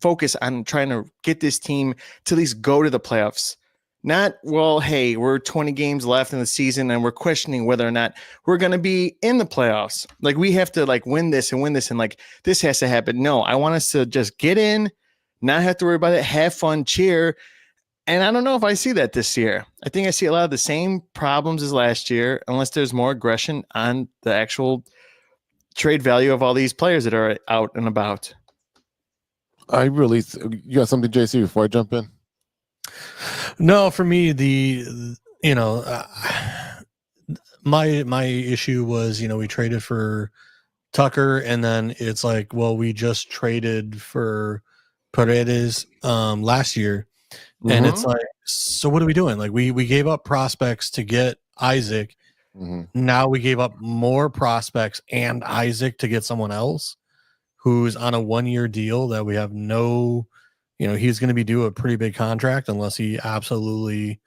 Speaker 4: focus on trying to get this team to at least go to the playoffs. Not, well, hey, we're 20 games left in the season and we're questioning whether or not we're going to be in the playoffs. Like, we have to win this and this has to happen. No, I want us to just get in, not have to worry about it, have fun, cheer. And I don't know if I see that this year. I think I see a lot of the same problems as last year, unless there's more aggression on the actual trade value of all these players that are out and about.
Speaker 3: You got something, JC, before I jump in?
Speaker 5: No, for me, my issue was, we traded for Tucker, and then it's like, well, we just traded for Paredes last year, and it's like, so what are we doing? Like, we gave up prospects to get Isaac. Now we gave up more prospects and Isaac to get someone else who's on a 1-year deal that we have no, he's going to be due a pretty big contract unless he absolutely,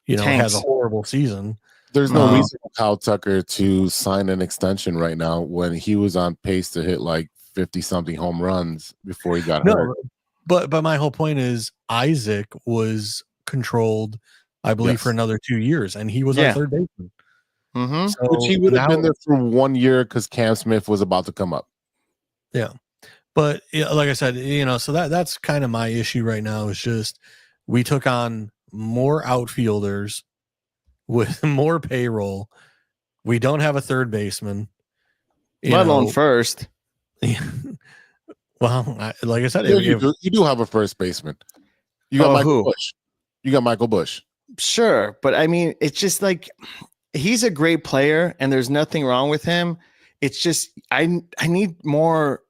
Speaker 5: has a horrible season.
Speaker 3: There's no reason for Kyle Tucker to sign an extension right now when he was on pace to hit like 50-something home runs before he got hurt.
Speaker 5: But my whole point is Isaac was controlled, I believe, for another 2 years, and he was on third baseman.
Speaker 3: So which he would have been there for 1 year because Cam Smith was about to come up.
Speaker 5: Yeah. But like I said, so that's kind of my issue right now is just we took on more outfielders with more payroll. We don't have a third baseman.
Speaker 4: Let alone first.
Speaker 5: Well, like I said,
Speaker 3: you do have a first baseman. You got Michael Bush. You got Michael Bush.
Speaker 4: Sure. But I mean, it's just like he's a great player and there's nothing wrong with him. It's just I need more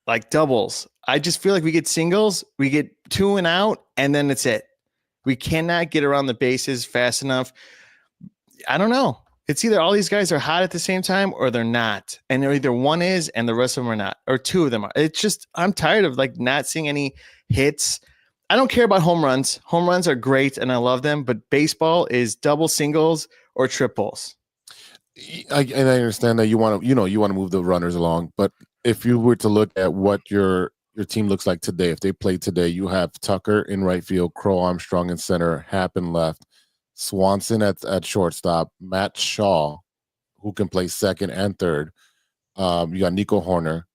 Speaker 4: like doubles. I just feel like we get singles, we get 2 and out, and then it's it. We cannot get around the bases fast enough. I don't know. It's either all these guys are hot at the same time or they're not. And either one is and the rest of them are not, or 2 of them are. It's just, I'm tired of not seeing any hits. I don't care about home runs. Home runs are great and I love them, but baseball is double, singles, or triples.
Speaker 3: I understand that you want to move the runners along, but if you were to look at what your team looks like today, if they played today, you have Tucker in right field, Crow Armstrong in center, Happ in left, Swanson at shortstop, Matt Shaw, who can play second and third. You got Nico Horner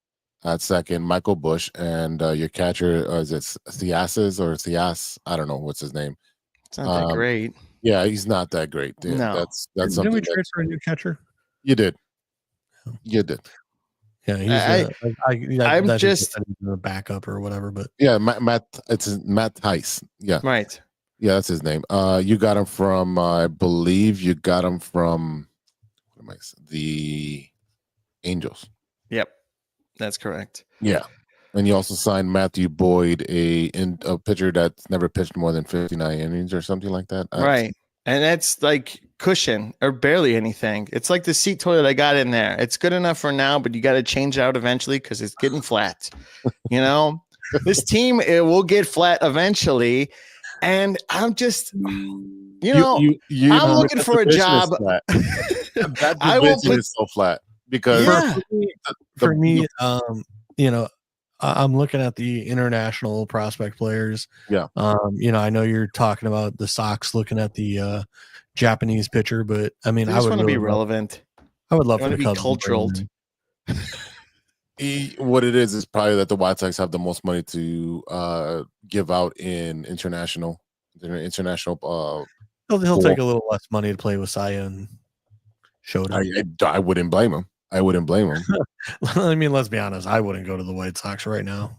Speaker 3: at second, Michael Bush, and your catcher is it Thias? I don't know what's his name.
Speaker 4: It's not that great.
Speaker 3: Yeah, he's not that great. Yeah,
Speaker 4: no,
Speaker 3: that's
Speaker 5: Didn't
Speaker 3: something.
Speaker 5: we trade for a new catcher?
Speaker 3: You did. You did.
Speaker 5: Yeah,
Speaker 4: I'm just
Speaker 5: a backup or whatever, but
Speaker 3: yeah, Matt. It's Matt Tice. Yeah,
Speaker 4: right.
Speaker 3: Yeah, that's his name. You got him from, I believe, the Angels.
Speaker 4: Yep, that's correct.
Speaker 3: Yeah, and you also signed Matthew Boyd, a pitcher that's never pitched more than 59 innings or something like that.
Speaker 4: Right. And that's like cushion or barely anything. It's like the seat toilet I got in there. It's good enough for now, but you got to change it out eventually because it's getting flat. This team, it will get flat eventually. And I'm just, I'm looking for a job.
Speaker 3: That
Speaker 4: I will
Speaker 3: division
Speaker 4: put-
Speaker 3: is so flat because
Speaker 4: Yeah.
Speaker 5: For me, I'm looking at the international prospect players.
Speaker 3: Yeah.
Speaker 5: I know you're talking about the Sox looking at the Japanese pitcher, but I mean,
Speaker 4: I
Speaker 5: I
Speaker 4: just
Speaker 5: would
Speaker 4: want to
Speaker 5: really
Speaker 4: be relevant.
Speaker 5: I would love
Speaker 4: I
Speaker 5: for
Speaker 4: want
Speaker 5: the
Speaker 4: to be
Speaker 5: Cubs to bring
Speaker 4: cultural.
Speaker 5: him in.
Speaker 3: what it is probably that the White Sox have the most money to give out in international.
Speaker 5: He'll take a little less money to play with Saya and Shota.
Speaker 3: I wouldn't blame him. I wouldn't blame him.
Speaker 5: I mean, let's be honest. I wouldn't go to the White Sox right now.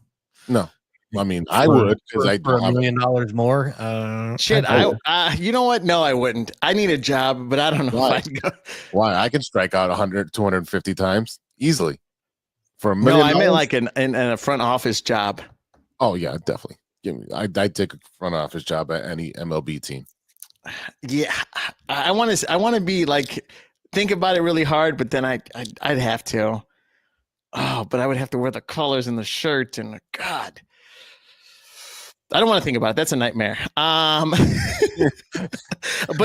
Speaker 3: No, I mean I would because I
Speaker 5: for
Speaker 3: don't
Speaker 5: $1 million more.
Speaker 4: Shit, you know what? No, I wouldn't. I need a job, but I don't know
Speaker 3: Why?
Speaker 4: if I'd go.
Speaker 3: Why I can strike out 100, 250 times easily for $1
Speaker 4: No,
Speaker 3: million.
Speaker 4: I meant like in a front office job.
Speaker 3: Oh yeah, definitely. Give me. I'd take a front office job at any MLB team.
Speaker 4: Yeah, I want to be like, think about it really hard, but then I'd have to. Oh, but I would have to wear the colors and the shirt and God. I don't want to think about it. That's a nightmare. But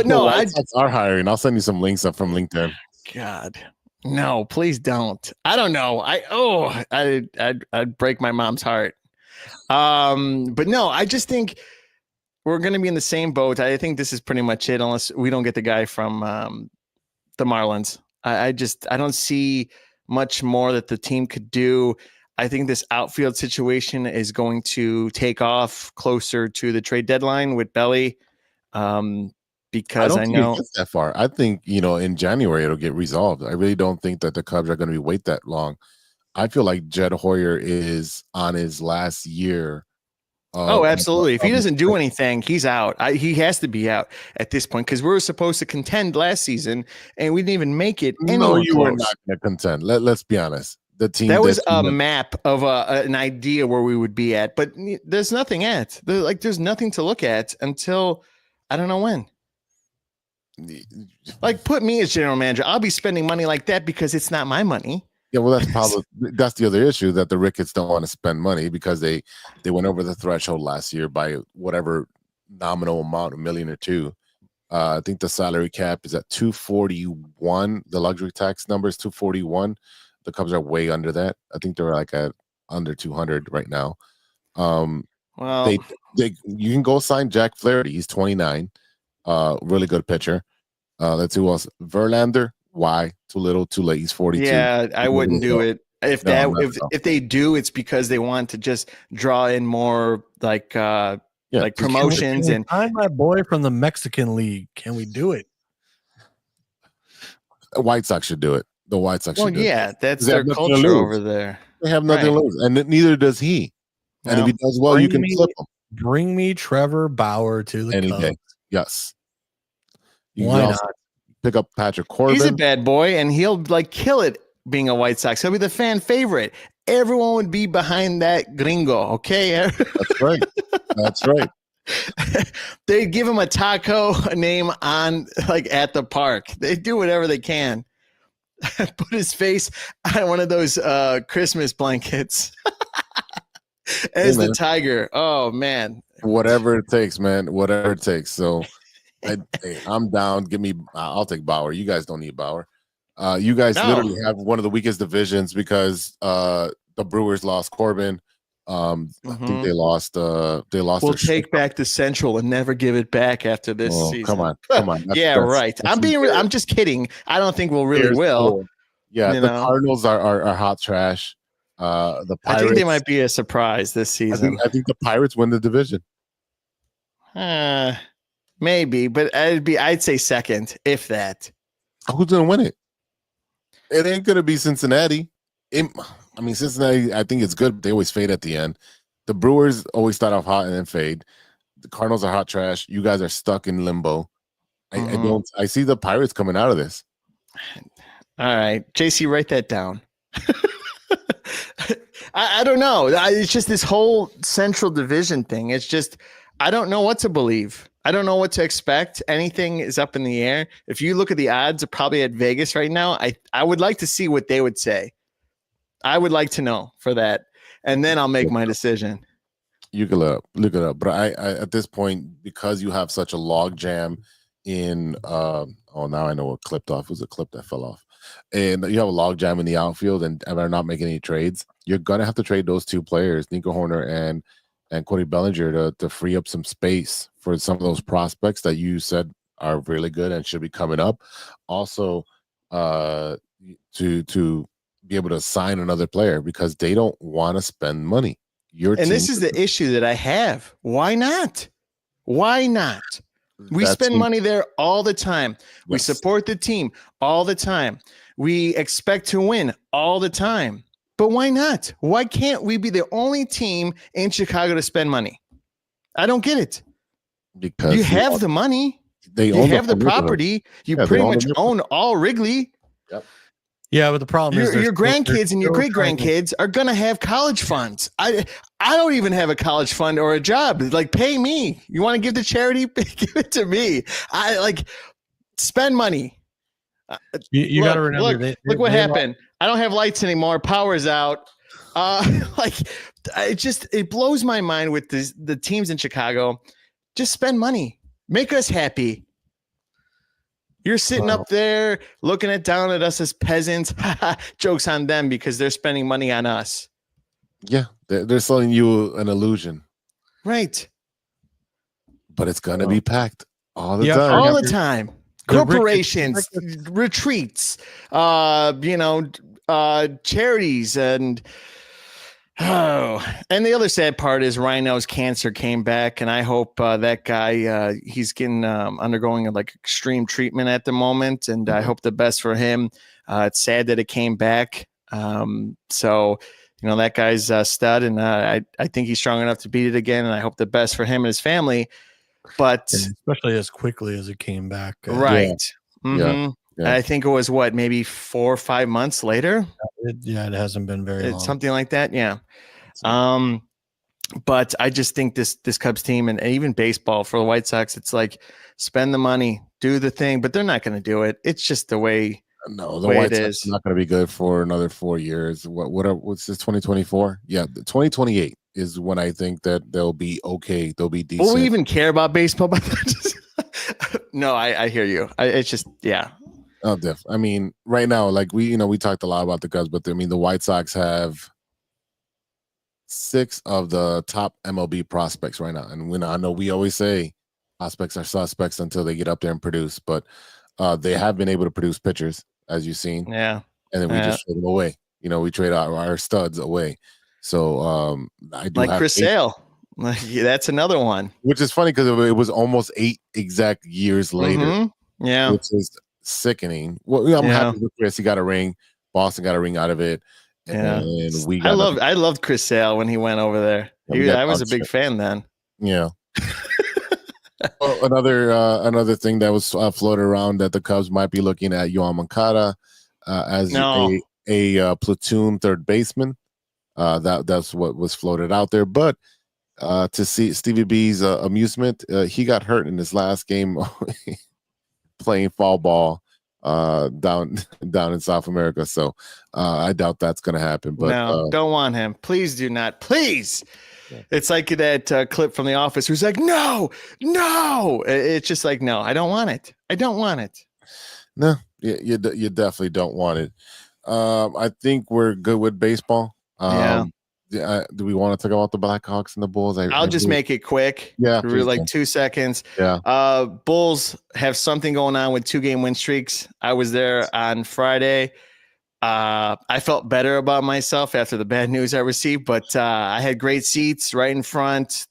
Speaker 4: no,
Speaker 3: White Sox are hiring. I'll send you some links up from LinkedIn.
Speaker 4: God, no, please don't. I don't know. I'd break my mom's heart. But no, I just think we're going to be in the same boat. I think this is pretty much it, unless we don't get the guy from the Marlins. I don't see much more that the team could do. I think this outfield situation is going to take off closer to the trade deadline with Belly. Because I know
Speaker 3: it gets that far. I think, in January it'll get resolved. I really don't think that the Cubs are going to wait that long. I feel like Jed Hoyer is on his last year.
Speaker 4: Oh, absolutely. If he doesn't do anything, he's out. He has to be out at this point because we were supposed to contend last season and we didn't even make it.
Speaker 3: No, you were not going to contend. Let's be honest. The team
Speaker 4: that was a map of an idea where we would be at, but there's nothing there's nothing to look at until I don't know when. Like, put me as general manager. I'll be spending money like that because it's not my money.
Speaker 3: Yeah, well, that's the other issue, that the Ricketts don't want to spend money because they went over the threshold last year by whatever nominal amount, $1 million or $2 million. I think the salary cap is at 241. The luxury tax number is 241. The Cubs are way under that. I think they're like at under 200 right now.
Speaker 4: Well,
Speaker 3: you can go sign Jack Flaherty. He's 29. Really good pitcher. Let's see who else. Verlander. Why? Too little, too late. He's 42.
Speaker 4: Yeah, I wouldn't do it. If they do, it's because they want to just draw in more like promotions
Speaker 5: Can we
Speaker 4: and
Speaker 5: find my boy from the Mexican League. Can we do it?
Speaker 3: The White Sox should do it. The White Sox should do it.
Speaker 4: That's
Speaker 3: They
Speaker 4: their
Speaker 3: have nothing to
Speaker 4: culture
Speaker 3: lose.
Speaker 4: over there.
Speaker 3: They have nothing to lose, and neither does he. And if he does well, you can flip him
Speaker 5: Bring me Trevor Bauer to the
Speaker 3: any
Speaker 5: Cubs.
Speaker 3: day. Yes. You
Speaker 5: Why
Speaker 3: can also
Speaker 5: not?
Speaker 3: pick up Patrick Corbin.
Speaker 4: He's a bad boy, and he'll kill it being a White Sox. He'll be the fan favorite. Everyone would be behind that gringo. Okay,
Speaker 3: That's right. That's right.
Speaker 4: They'd give him a taco name on at the park. They do whatever they can. Put his face on one of those Christmas blankets as the tiger. Oh man,
Speaker 3: whatever it takes, man. Whatever it takes. So I'm down. I'll take Bauer. You guys don't need Bauer. You guys literally have one of the weakest divisions because the Brewers lost Corbin. I think they lost.
Speaker 4: We'll take back the Central and never give it back after this season.
Speaker 3: Come on.
Speaker 4: Yeah, right. I'm just kidding. I don't think we'll really will.
Speaker 3: Cool. Yeah, the Cardinals are hot trash. The Pirates.
Speaker 4: I think they might be a surprise this season.
Speaker 3: I think the Pirates win the division.
Speaker 4: Maybe, but I'd say second, if that.
Speaker 3: Who's gonna win it? It ain't gonna be Cincinnati. Cincinnati, I think it's good, but they always fade at the end. The Brewers always start off hot and then fade. The Cardinals are hot trash. You guys are stuck in limbo. I see the Pirates coming out of this.
Speaker 4: All right, JC, write that down. I don't know. It's just this whole Central Division thing. It's just, I don't know what to believe. I don't know what to expect. Anything is up in the air. If you look at the odds, probably at Vegas right now, I would like to see what they would say. I would like to know for that, and then I'll make my decision.
Speaker 3: You can look it up. But I at this point, because you have such a log jam in now I know what clipped off. It was a clip that fell off. And you have a log jam in the outfield and are not making any trades, you're gonna have to trade those two players, Nico Horner and Cody Bellinger, to free up some space for some of those prospects that you said are really good and should be coming up. Also, to be able to sign another player because they don't want to spend money.
Speaker 4: This is the issue that I have. Why not? Why not? We spend money there all the time. Yes. We support the team all the time. We expect to win all the time. But why not? Why can't we be the only team in Chicago to spend money? I don't get it. Because you have the money. You have the property. You pretty much own all Wrigley.
Speaker 3: Yep.
Speaker 5: Yeah, but the problem is
Speaker 4: your grandkids and your great grandkids are gonna have college funds. I don't even have a college fund or a job. Like, pay me. You want to give to charity? Give it to me. I like spend money.
Speaker 5: You got to remember.
Speaker 4: Look what happened. I don't have lights anymore. Power's out. It blows my mind with the teams in Chicago. Just spend money. Make us happy. You're sitting up there looking down at us as peasants. Joke's on them because they're spending money on us.
Speaker 3: Yeah, they're selling you an illusion.
Speaker 4: Right.
Speaker 3: But it's going to be packed all the time.
Speaker 4: All the time. Corporations, retreats, charities, and the other sad part is Rhino's cancer came back, and I hope that guy he's getting undergoing like extreme treatment at the moment, and I hope the best for him. It's sad that it came back. So that guy's a stud, and I think he's strong enough to beat it again, and I hope the best for him and his family. But
Speaker 5: especially as quickly as it came back,
Speaker 4: right? Yeah. Yeah. I think it was maybe 4 or 5 months later.
Speaker 5: It hasn't been very long.
Speaker 4: Something like that. Yeah. But I just think this Cubs team and even baseball for the White Sox, it's like spend the money, do the thing, but they're not going to do it. It's just the way.
Speaker 3: No, the White Sox is not going to be good for another 4 years. What's this? 2024? Yeah, 2028 is when I think that they'll be okay. They'll be decent.
Speaker 4: Will we even care about baseball? No, I hear you. It's just
Speaker 3: Oh, definitely. I mean, right now, like we talked a lot about the Cubs, but I mean, the White Sox have 6 of the top MLB prospects right now. And I know we always say prospects are suspects until they get up there and produce, but they have been able to produce pitchers, as you've seen.
Speaker 4: Yeah.
Speaker 3: And then we just trade them away. We trade our studs away. So I do
Speaker 4: like Chris Sale. That's another one.
Speaker 3: Which is funny because it was almost 8 exact years later.
Speaker 4: Mm-hmm. Yeah.
Speaker 3: Which is sickening. Well, I'm happy with Chris. He got a ring. Boston got a ring out of it. And we got
Speaker 4: I loved Chris Sale when he went over there. I was a big fan then.
Speaker 3: Yeah. Well, another thing that was floated around that the Cubs might be looking at Yoan Moncada as a platoon third baseman. That's what was floated out there. But to see Stevie B's amusement, he got hurt in his last game playing fall ball down in South America. So I doubt that's going to happen. But
Speaker 4: no, don't want him. Please do not. Please. It's like that clip from The Office who's like, no. It's just like, no, I don't want it. I don't want it.
Speaker 3: No, you definitely don't want it. I think we're good with baseball. Do we want to talk about the Blackhawks and the Bulls?
Speaker 4: I'll just make it quick.
Speaker 3: Yeah.
Speaker 4: Really, like 2 seconds.
Speaker 3: Yeah.
Speaker 4: Bulls have something going on with 2-game win streaks. I was there on Friday. I felt better about myself after the bad news I received, but I had great seats right in front.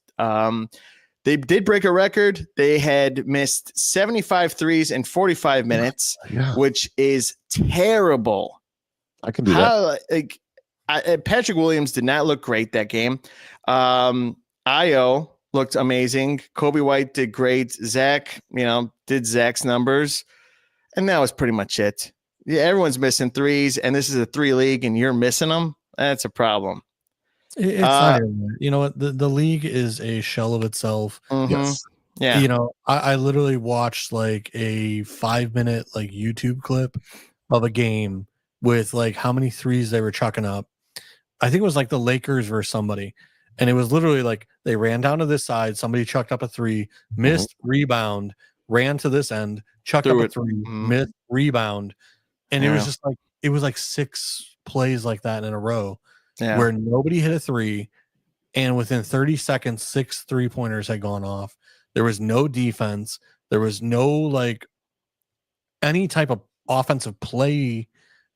Speaker 4: They did break a record. They had missed 75 threes in 45 minutes, which is terrible.
Speaker 3: I can do that.
Speaker 4: Patrick Williams did not look great that game. Io looked amazing. Kobe White did great. Zach, did Zach's numbers. And that was pretty much it. Yeah, everyone's missing threes, and this is a 3 league, and you're missing them. That's a problem.
Speaker 5: It's not, what the league is a shell of itself.
Speaker 4: Mm-hmm.
Speaker 3: Yes.
Speaker 4: Yeah.
Speaker 5: I literally watched like a 5-minute like YouTube clip of a game with like how many threes they were chucking up. I think it was like the Lakers versus somebody. And it was literally like they ran down to this side. Somebody chucked up a 3, missed, rebound, ran to this end, chucked
Speaker 4: Threw
Speaker 5: up a
Speaker 4: it.
Speaker 5: three,
Speaker 4: Mhm.
Speaker 5: missed, rebound, and it
Speaker 4: Yeah.
Speaker 5: was just like it was like 6 plays like that in a row
Speaker 4: Yeah.
Speaker 5: where nobody hit a three, and within 30 seconds, 6 3-pointers had gone off. There was no defense. There was no like any type of offensive play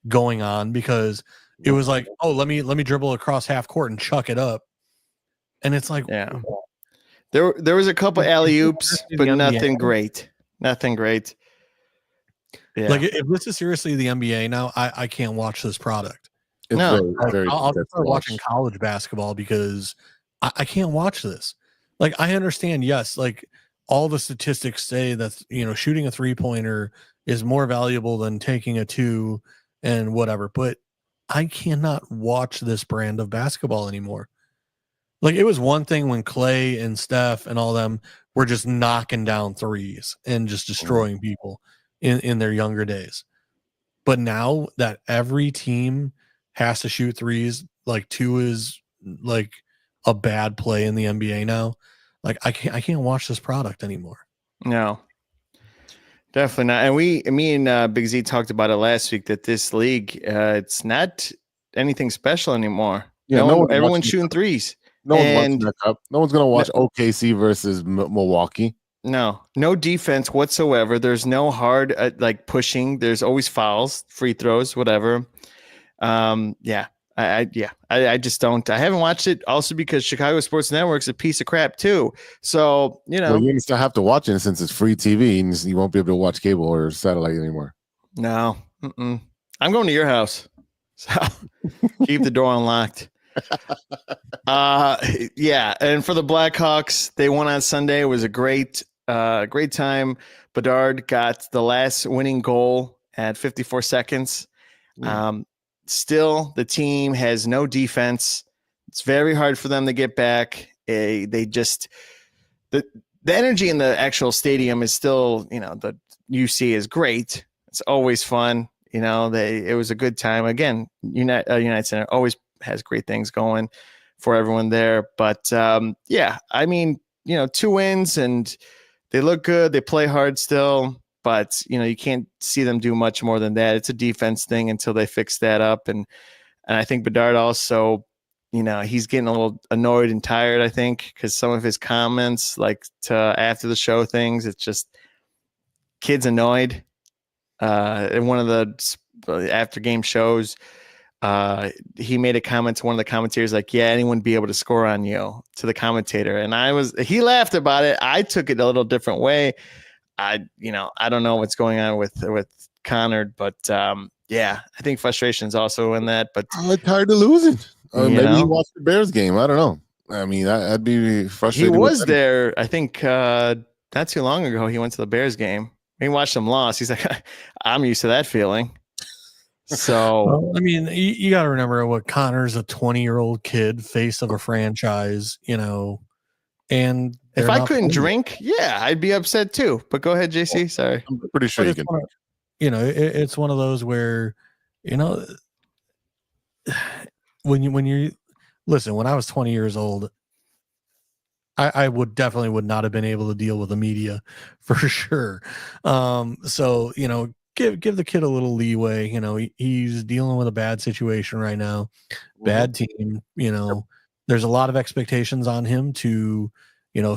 Speaker 5: going on because it was like, oh, let me dribble across half court and chuck it up. And it's like,
Speaker 4: Yeah. There was a couple alley oops, but
Speaker 5: The
Speaker 4: nothing
Speaker 5: NBA.
Speaker 4: great. Nothing great. Yeah.
Speaker 5: Like if this is seriously the NBA now, I can't watch this product.
Speaker 3: It's
Speaker 4: No.
Speaker 3: very, very
Speaker 5: I'll
Speaker 3: difficult to
Speaker 5: start
Speaker 3: watch.
Speaker 5: watching college basketball because I can't watch this. Like I understand, yes, like all the statistics say that shooting a 3-pointer is more valuable than taking a 2 and whatever, but I cannot watch this brand of basketball anymore. Like it was one thing when Clay and Steph and all them were just knocking down threes and just destroying people in their younger days. But now that every team has to shoot threes, like 2 is like a bad play in the NBA now. Like I can't watch this product anymore.
Speaker 4: No, definitely not. And me and Big Z talked about it last week that this league, it's not anything special anymore.
Speaker 3: Yeah,
Speaker 4: everyone's
Speaker 3: watching
Speaker 4: shooting threes.
Speaker 3: No one's watching
Speaker 4: And-
Speaker 3: that cup. No one's gonna watch OKC versus Milwaukee.
Speaker 4: No defense whatsoever. There's no hard like pushing. There's always fouls, free throws, whatever. I just don't. I haven't watched it. Also because Chicago Sports Network's a piece of crap too. So
Speaker 3: Well, you still have to watch it since it's free TV, and you won't be able to watch cable or satellite anymore.
Speaker 4: No, I'm going to your house. So keep the door unlocked. Yeah, and for the Blackhawks, they won on Sunday. It was a great time. Bedard got the last winning goal at 54 seconds. Still, the team has no defense. It's very hard for them to get back. They just the energy in the actual stadium is still, the UC is great. It's always fun. It was a good time. Again, United Center always has great things going for everyone there. But 2 wins and they look good. They play hard still, but you can't see them do much more than that. It's a defense thing until they fix that up. And I think Bedard also, he's getting a little annoyed and tired, I think, because some of his comments, like to after the show things, it's just kids annoyed. In one of the after game shows, he made a comment to one of the commentators like, yeah, anyone be able to score on you, to the commentator. And he laughed about it. I took it a little different way. I don't know what's going on with Connor, but I think frustration is also in that, but
Speaker 3: I'm tired of losing. Maybe
Speaker 4: know?
Speaker 3: he watched the Bears game. I don't know. I mean, I'd be frustrated.
Speaker 4: he was
Speaker 3: with
Speaker 4: there. I think, not too long ago, he went to the Bears game. He watched them lost. He's like, I'm used to that feeling. So,
Speaker 5: Well, I mean, you got to remember what Connor's a 20-year-old kid, face of a franchise, and
Speaker 4: if
Speaker 5: they're
Speaker 4: I
Speaker 5: not
Speaker 4: couldn't
Speaker 5: playing.
Speaker 4: drink, I'd be upset too. But go ahead, JC. Sorry.
Speaker 3: I'm pretty sure
Speaker 5: But
Speaker 3: you
Speaker 5: it's
Speaker 3: can.
Speaker 5: it's one of those where, when you listen, when I was 20 years old, I would not have been able to deal with the media for sure. So, give the kid a little leeway. He's dealing with a bad situation right now, bad team. There's a lot of expectations on him to,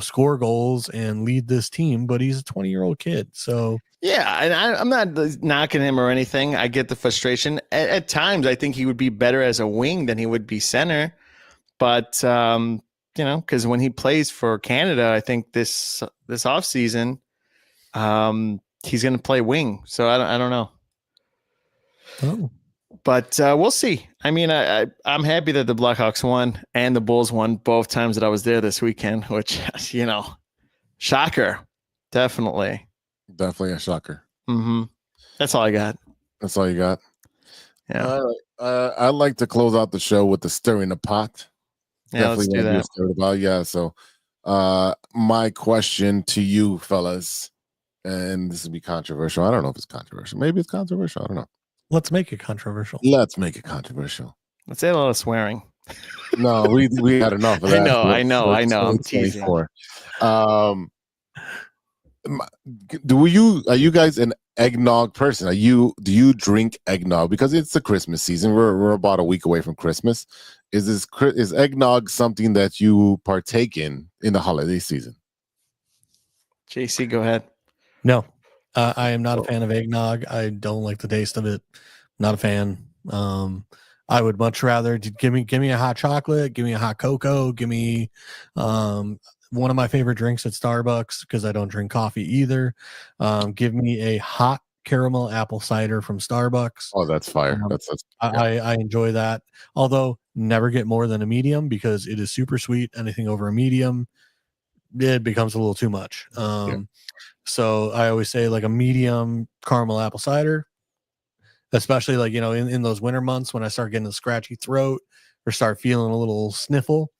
Speaker 5: score goals and lead this team, but he's a 20-year-old kid. So
Speaker 4: Yeah, and I'm not knocking him or anything. I get the frustration. At times, I think he would be better as a wing than he would be center. But because when he plays for Canada, I think this offseason, he's going to play wing. So I don't know.
Speaker 5: oh,
Speaker 4: But we'll see. I mean, I'm happy that the Blackhawks won and the Bulls won both times that I was there this weekend, which, shocker. Definitely.
Speaker 3: Definitely a shocker.
Speaker 4: Mm-hmm. That's all I got.
Speaker 3: That's all you got.
Speaker 4: Yeah.
Speaker 3: All right. I'd like to close out the show with the stirring the pot.
Speaker 4: Yeah, let's do
Speaker 3: what you're
Speaker 4: that.
Speaker 3: stirred about. Yeah. So, my question to you, fellas, and this will be controversial. I don't know if it's controversial. Maybe it's controversial. I don't know.
Speaker 5: let's make it controversial.
Speaker 3: Let's make it controversial.
Speaker 4: Let's say a lot of swearing.
Speaker 3: No, we had enough of that.
Speaker 4: I know. I'm teasing.
Speaker 3: 2024. Are you guys an eggnog person? Do you drink eggnog? Because it's the Christmas season. We're about a week away from Christmas. Is eggnog something that you partake in the holiday season?
Speaker 4: JC, go ahead.
Speaker 5: No, I am not a fan of eggnog. I don't like the taste of it. Not a fan. I would much rather give me a hot chocolate, give me a hot cocoa, give me one of my favorite drinks at Starbucks, because I don't drink coffee either. Give me a hot caramel apple cider from Starbucks.
Speaker 3: Oh, that's fire.
Speaker 5: I enjoy that. Although never get more than a medium, because it is super sweet. Anything over a medium, it becomes a little too much. So I always say like a medium caramel apple cider, especially like, in those winter months when I start getting a scratchy throat or start feeling a little sniffle.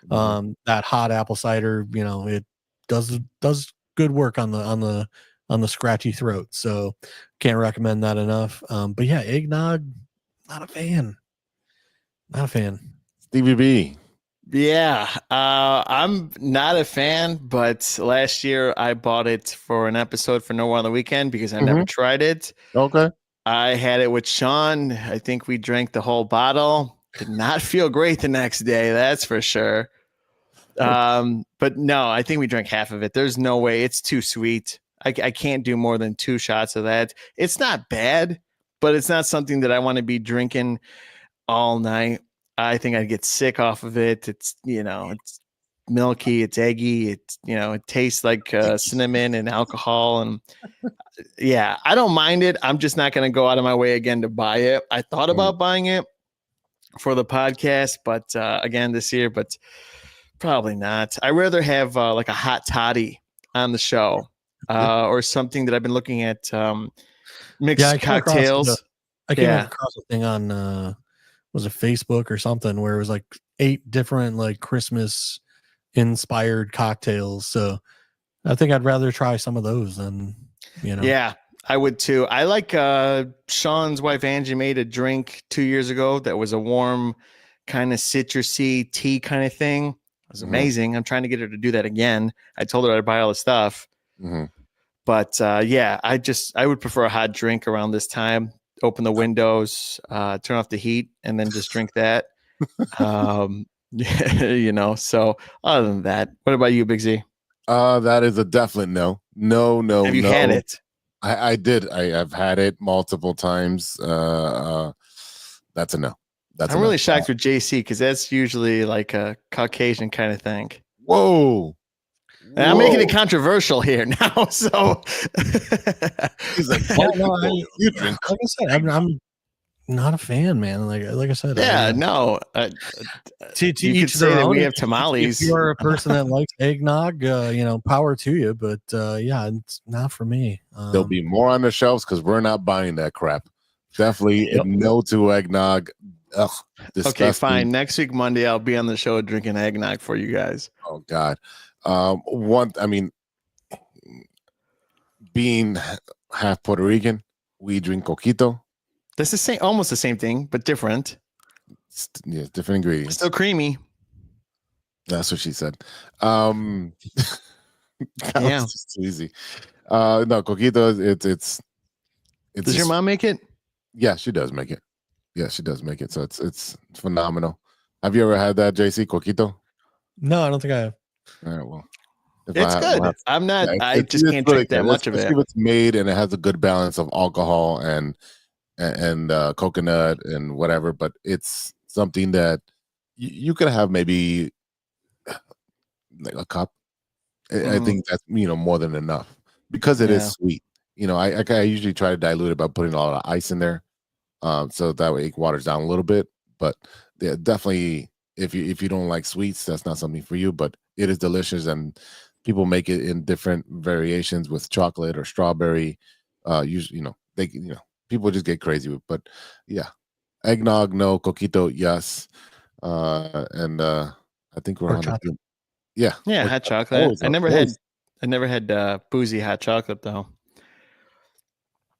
Speaker 5: That hot apple cider, it does good work on the scratchy throat. So can't recommend that enough. But yeah, eggnog, not a fan.
Speaker 3: Stevie B.
Speaker 4: Yeah, I'm not a fan, but last year I bought it for an episode for No More on the Weekend because I never tried it.
Speaker 3: Okay.
Speaker 4: I had it with Sean. I think we drank the whole bottle. Did not feel great the next day, that's for sure. But no, I think we drank half of it. There's no way. It's too sweet. I can't do more than 2 shots of that. It's not bad, but it's not something that I want to be drinking all night. I think I'd get sick off of it. It's, it's milky, it's eggy, it's, it tastes like cinnamon and alcohol. And yeah, I don't mind it. I'm just not going to go out of my way again to buy it. I thought about buying it for the podcast, but again this year, but probably not. I'd rather have like a hot toddy on the show or something that I've been looking at, mixed cocktails.
Speaker 5: I came across a thing on was it Facebook or something where it was like 8 different like Christmas inspired cocktails. So I think I'd rather try some of those than,
Speaker 4: Yeah, I would too. I like Sean's wife Angie made a drink 2 years ago that was a warm kind of citrusy tea kind of thing. It was amazing. I'm trying to get her to do that again. I told her I'd buy all the stuff. But yeah, I would prefer a hot drink around this time. Open the windows, turn off the heat, and then just drink that. So other than that, what about you, Big Z?
Speaker 3: That is a definite no. No.
Speaker 4: Have you had it?
Speaker 3: I did. I've had it multiple times. That's a no.
Speaker 4: I'm really shocked with JC because that's usually like a Caucasian kind of thing.
Speaker 3: Whoa.
Speaker 4: And I'm making it controversial here now. So
Speaker 3: he's like,
Speaker 5: you drink. Like I said, I'm not a fan, man. Like I said,
Speaker 4: yeah, no.
Speaker 5: To each their own.
Speaker 4: We have tamales.
Speaker 5: If you're a person that likes eggnog, power to you. But yeah, it's not for me.
Speaker 3: There'll be more on the shelves because we're not buying that crap. Definitely no to eggnog. Ugh, disgusting.
Speaker 4: Okay, fine. Next week, Monday, I'll be on the show drinking eggnog for you guys.
Speaker 3: Oh God. Being half Puerto Rican, we drink coquito.
Speaker 4: That's the same, almost the same thing, but different.
Speaker 3: Yeah, different ingredients.
Speaker 4: Still creamy.
Speaker 3: That's what she said.
Speaker 4: Yeah,
Speaker 3: it's too easy. No, coquito. It's.
Speaker 4: Does your mom make it?
Speaker 3: Yeah, she does make it. Yeah, she does make it. So it's phenomenal. Have you ever had that, JC, coquito?
Speaker 5: No, I don't think I have.
Speaker 3: All right, well,
Speaker 4: it's good. I'm not. I just can't drink that much of it.
Speaker 3: It's made and it has a good balance of alcohol and coconut and whatever. But it's something that you could have maybe like a cup. I think that's more than enough because it is sweet. I usually try to dilute it by putting a lot of ice in there, so that way it waters down a little bit. But yeah, definitely, if you don't like sweets, that's not something for you. But it is delicious, and people make it in different variations with chocolate or strawberry. Usually, people just get crazy with. But yeah, eggnog, no. Coquito, yes. And I think we're on the
Speaker 4: yeah, hot chocolate. I never had boozy hot chocolate though.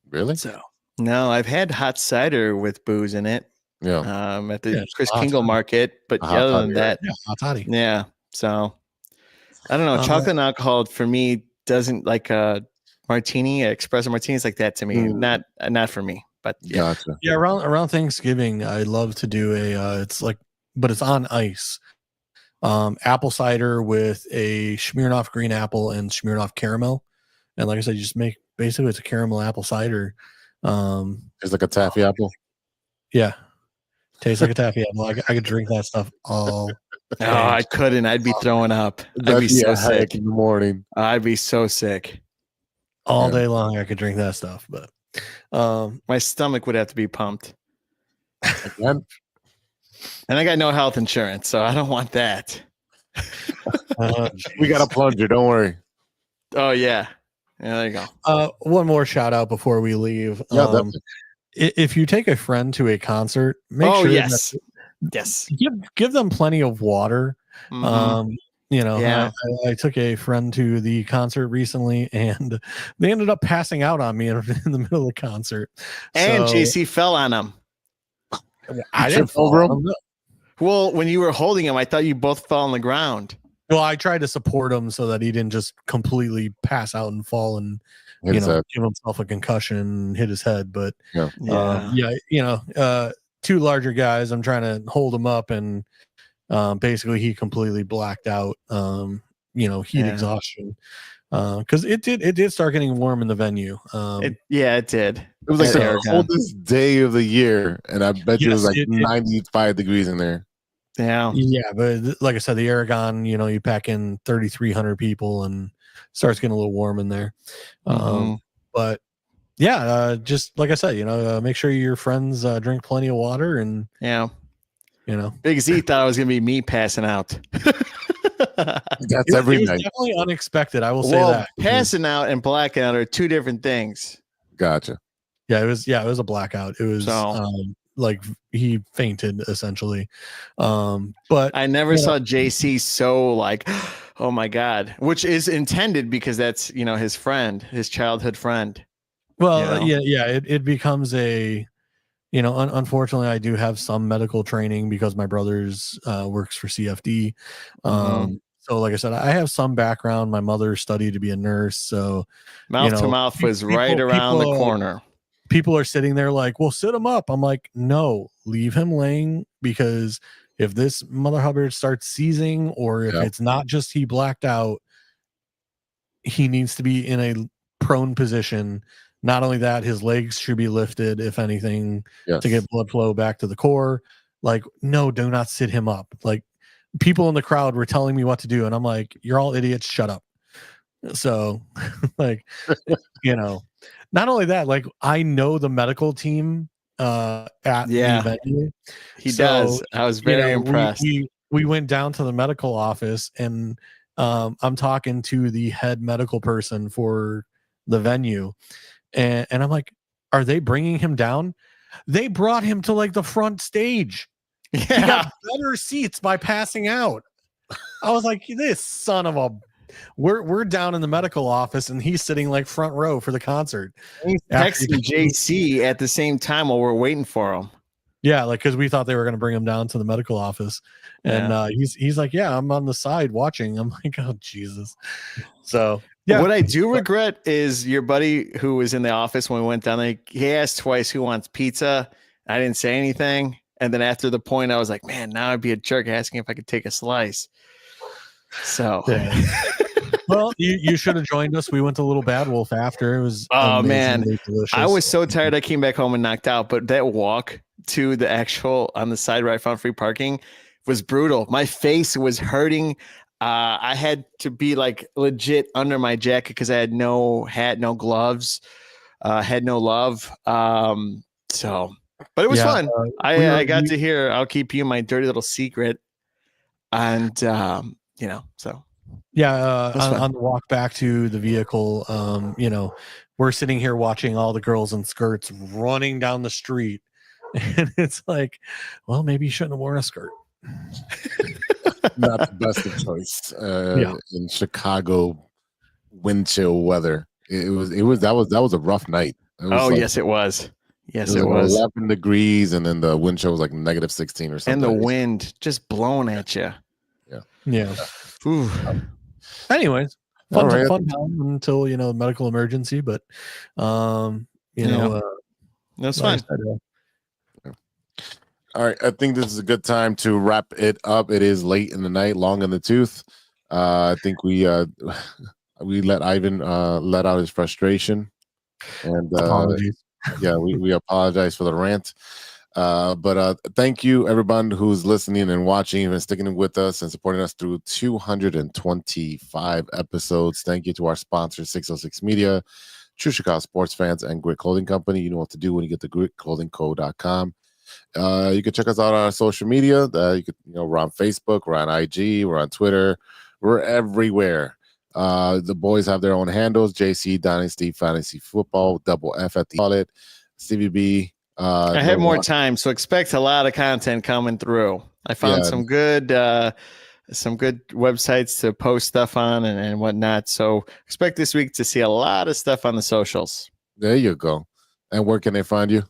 Speaker 3: Really?
Speaker 4: So no, I've had hot cider with booze in it.
Speaker 3: Yeah.
Speaker 4: At the Chris Kingle Market, but other than that,
Speaker 5: hot toddy.
Speaker 4: Yeah. So I don't know. Chocolate and alcohol for me doesn't like a martini, espresso martini. It's like that to me. Not for me. But yeah.
Speaker 3: Gotcha.
Speaker 5: Yeah, around Thanksgiving, I love to do but it's on ice. Apple cider with a Smirnoff green apple and Smirnoff caramel. And like I said, you just make basically it's a caramel apple cider.
Speaker 3: It's like a taffy apple.
Speaker 5: Yeah. Tastes like a taffy apple. I could drink that stuff all day.
Speaker 4: Oh, I couldn't. I'd be throwing up. I'd be so sick
Speaker 3: in the morning.
Speaker 4: I'd be so sick.
Speaker 5: All day long I could drink that stuff, but
Speaker 4: my stomach would have to be pumped.
Speaker 3: Again?
Speaker 4: And I got no health insurance, so I don't want that.
Speaker 3: We got a plunger. Don't worry.
Speaker 4: Oh yeah. Yeah, there you go.
Speaker 5: One more shout out before we leave. If you take a friend to a concert, make sure
Speaker 4: yes,
Speaker 5: give them plenty of water.
Speaker 4: Yeah.
Speaker 5: I took a friend to the concert recently, and they ended up passing out on me in the middle of the concert.
Speaker 4: And JC fell on him.
Speaker 5: I didn't fall over him.
Speaker 4: Well, when you were holding him, I thought you both fell on the ground.
Speaker 5: Well, I tried to support him so that he didn't just completely pass out and fall and give himself a concussion and hit his head. But two larger guys, I'm trying to hold him up, and basically he completely blacked out. Heat exhaustion. Because it did start getting warm in the venue.
Speaker 4: It did.
Speaker 3: It was like the coldest day of the year, and I bet you it was like 95 degrees in there.
Speaker 4: Yeah.
Speaker 5: Yeah, but like I said, the Aragon, you pack in 3,300 people and starts getting a little warm in there. But yeah, just like I said, make sure your friends drink plenty of water, and
Speaker 4: Big Z thought it was gonna be me passing out.
Speaker 3: That's every night.
Speaker 5: Definitely unexpected. I will say that
Speaker 4: passing out and blacking out are two different things.
Speaker 3: Gotcha.
Speaker 5: Yeah, it was a blackout. It was like he fainted essentially. But
Speaker 4: I never saw JC so like, oh my God, which is intended because that's his friend, his childhood friend.
Speaker 5: Well, it becomes a. Unfortunately, I do have some medical training because my brother's works for CFD. So, like I said, I have some background. My mother studied to be a nurse. So,
Speaker 4: mouth to mouth was right around the corner.
Speaker 5: People are sitting there like, well, sit him up. I'm like, no, leave him laying, because if this Mother Hubbard starts seizing, or if it's not just he blacked out, he needs to be in a prone position. Not only that, his legs should be lifted, if anything, to get blood flow back to the core. Like, no, do not sit him up. Like, people in the crowd were telling me what to do, and I'm like, you're all idiots, shut up. So, like, not only that, like, I know the medical team at the venue.
Speaker 4: He does. I was very impressed.
Speaker 5: We went down to the medical office, and I'm talking to the head medical person for the venue. And I'm like, are they bringing him down? They brought him to like the front stage. Yeah. He got better seats by passing out. I was like, this son of a... We're down in the medical office, and he's sitting like front row for the concert.
Speaker 4: He's texting JC at the same time while we're waiting for him.
Speaker 5: Yeah, like, because we thought they were going to bring him down to the medical office. And he's like, yeah, I'm on the side watching. I'm like, oh, Jesus. So... Yeah.
Speaker 4: What I do regret is your buddy who was in the office when we went down there. He asked twice who wants pizza. I didn't say anything. And then after the point, I was like, man, now I'd be a jerk asking if I could take a slice. So,
Speaker 5: well, you should have joined us. We went to Little Bad Wolf after. It was delicious.
Speaker 4: I was so tired. I came back home and knocked out. But that walk to the actual on the side where I found free parking was brutal. My face was hurting. I had to be like legit under my jacket because I had no hat, no gloves, had no love. But it was fun. I got to hear, I'll keep you my dirty little secret. And, so.
Speaker 5: Yeah. On the walk back to the vehicle, we're sitting here watching all the girls in skirts running down the street. And it's like, well, maybe you shouldn't have worn a skirt.
Speaker 3: Not the best of choice in Chicago wind chill weather. That was a rough night.
Speaker 4: Yes, it was. Yes, it was
Speaker 3: 11 degrees, and then the wind chill was like negative 16 or something.
Speaker 4: And the wind just blowing at you.
Speaker 5: Yeah. Ooh. Anyways, fun,
Speaker 3: All right.
Speaker 5: fun time until medical emergency, but
Speaker 4: That's fine.
Speaker 3: All right, I think this is a good time to wrap it up. It is late in the night, long in the tooth. I think we let Ivan let out his frustration, and
Speaker 5: Apologies.
Speaker 3: yeah, we apologize for the rant. But thank you, everyone who's listening and watching and sticking with us and supporting us through 225 episodes. Thank you to our sponsor, 606 Media, True Chicago Sports Fans, and Grit Clothing Company. You know what to do when you get to gritclothingco.com. You can check us out on our social media. We're on Facebook, we're on IG, we're on Twitter, we're everywhere. The boys have their own handles: JC Dynasty Fantasy Football, Double F at the wallet, CVB.
Speaker 4: I have more time, so expect a lot of content coming through. I found some good websites to post stuff on and whatnot. So expect this week to see a lot of stuff on the socials.
Speaker 3: There you go. And where can they find you?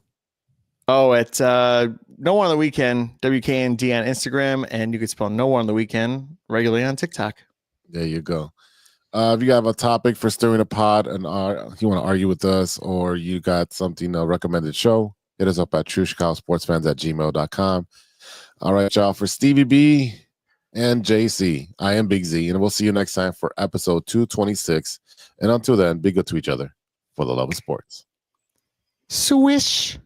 Speaker 4: Oh, at No One on the Weekend, WKND on Instagram, and you can spell No One on the Weekend regularly on TikTok.
Speaker 3: There you go. If you have a topic for Stirring the Pod and you want to argue with us, or you got something recommended show, hit us up at truechicagosportsfans@gmail.com. All right, y'all. For Stevie B and JC, I am Big Z, and we'll see you next time for episode 226. And until then, be good to each other for the love of sports.
Speaker 4: Swish.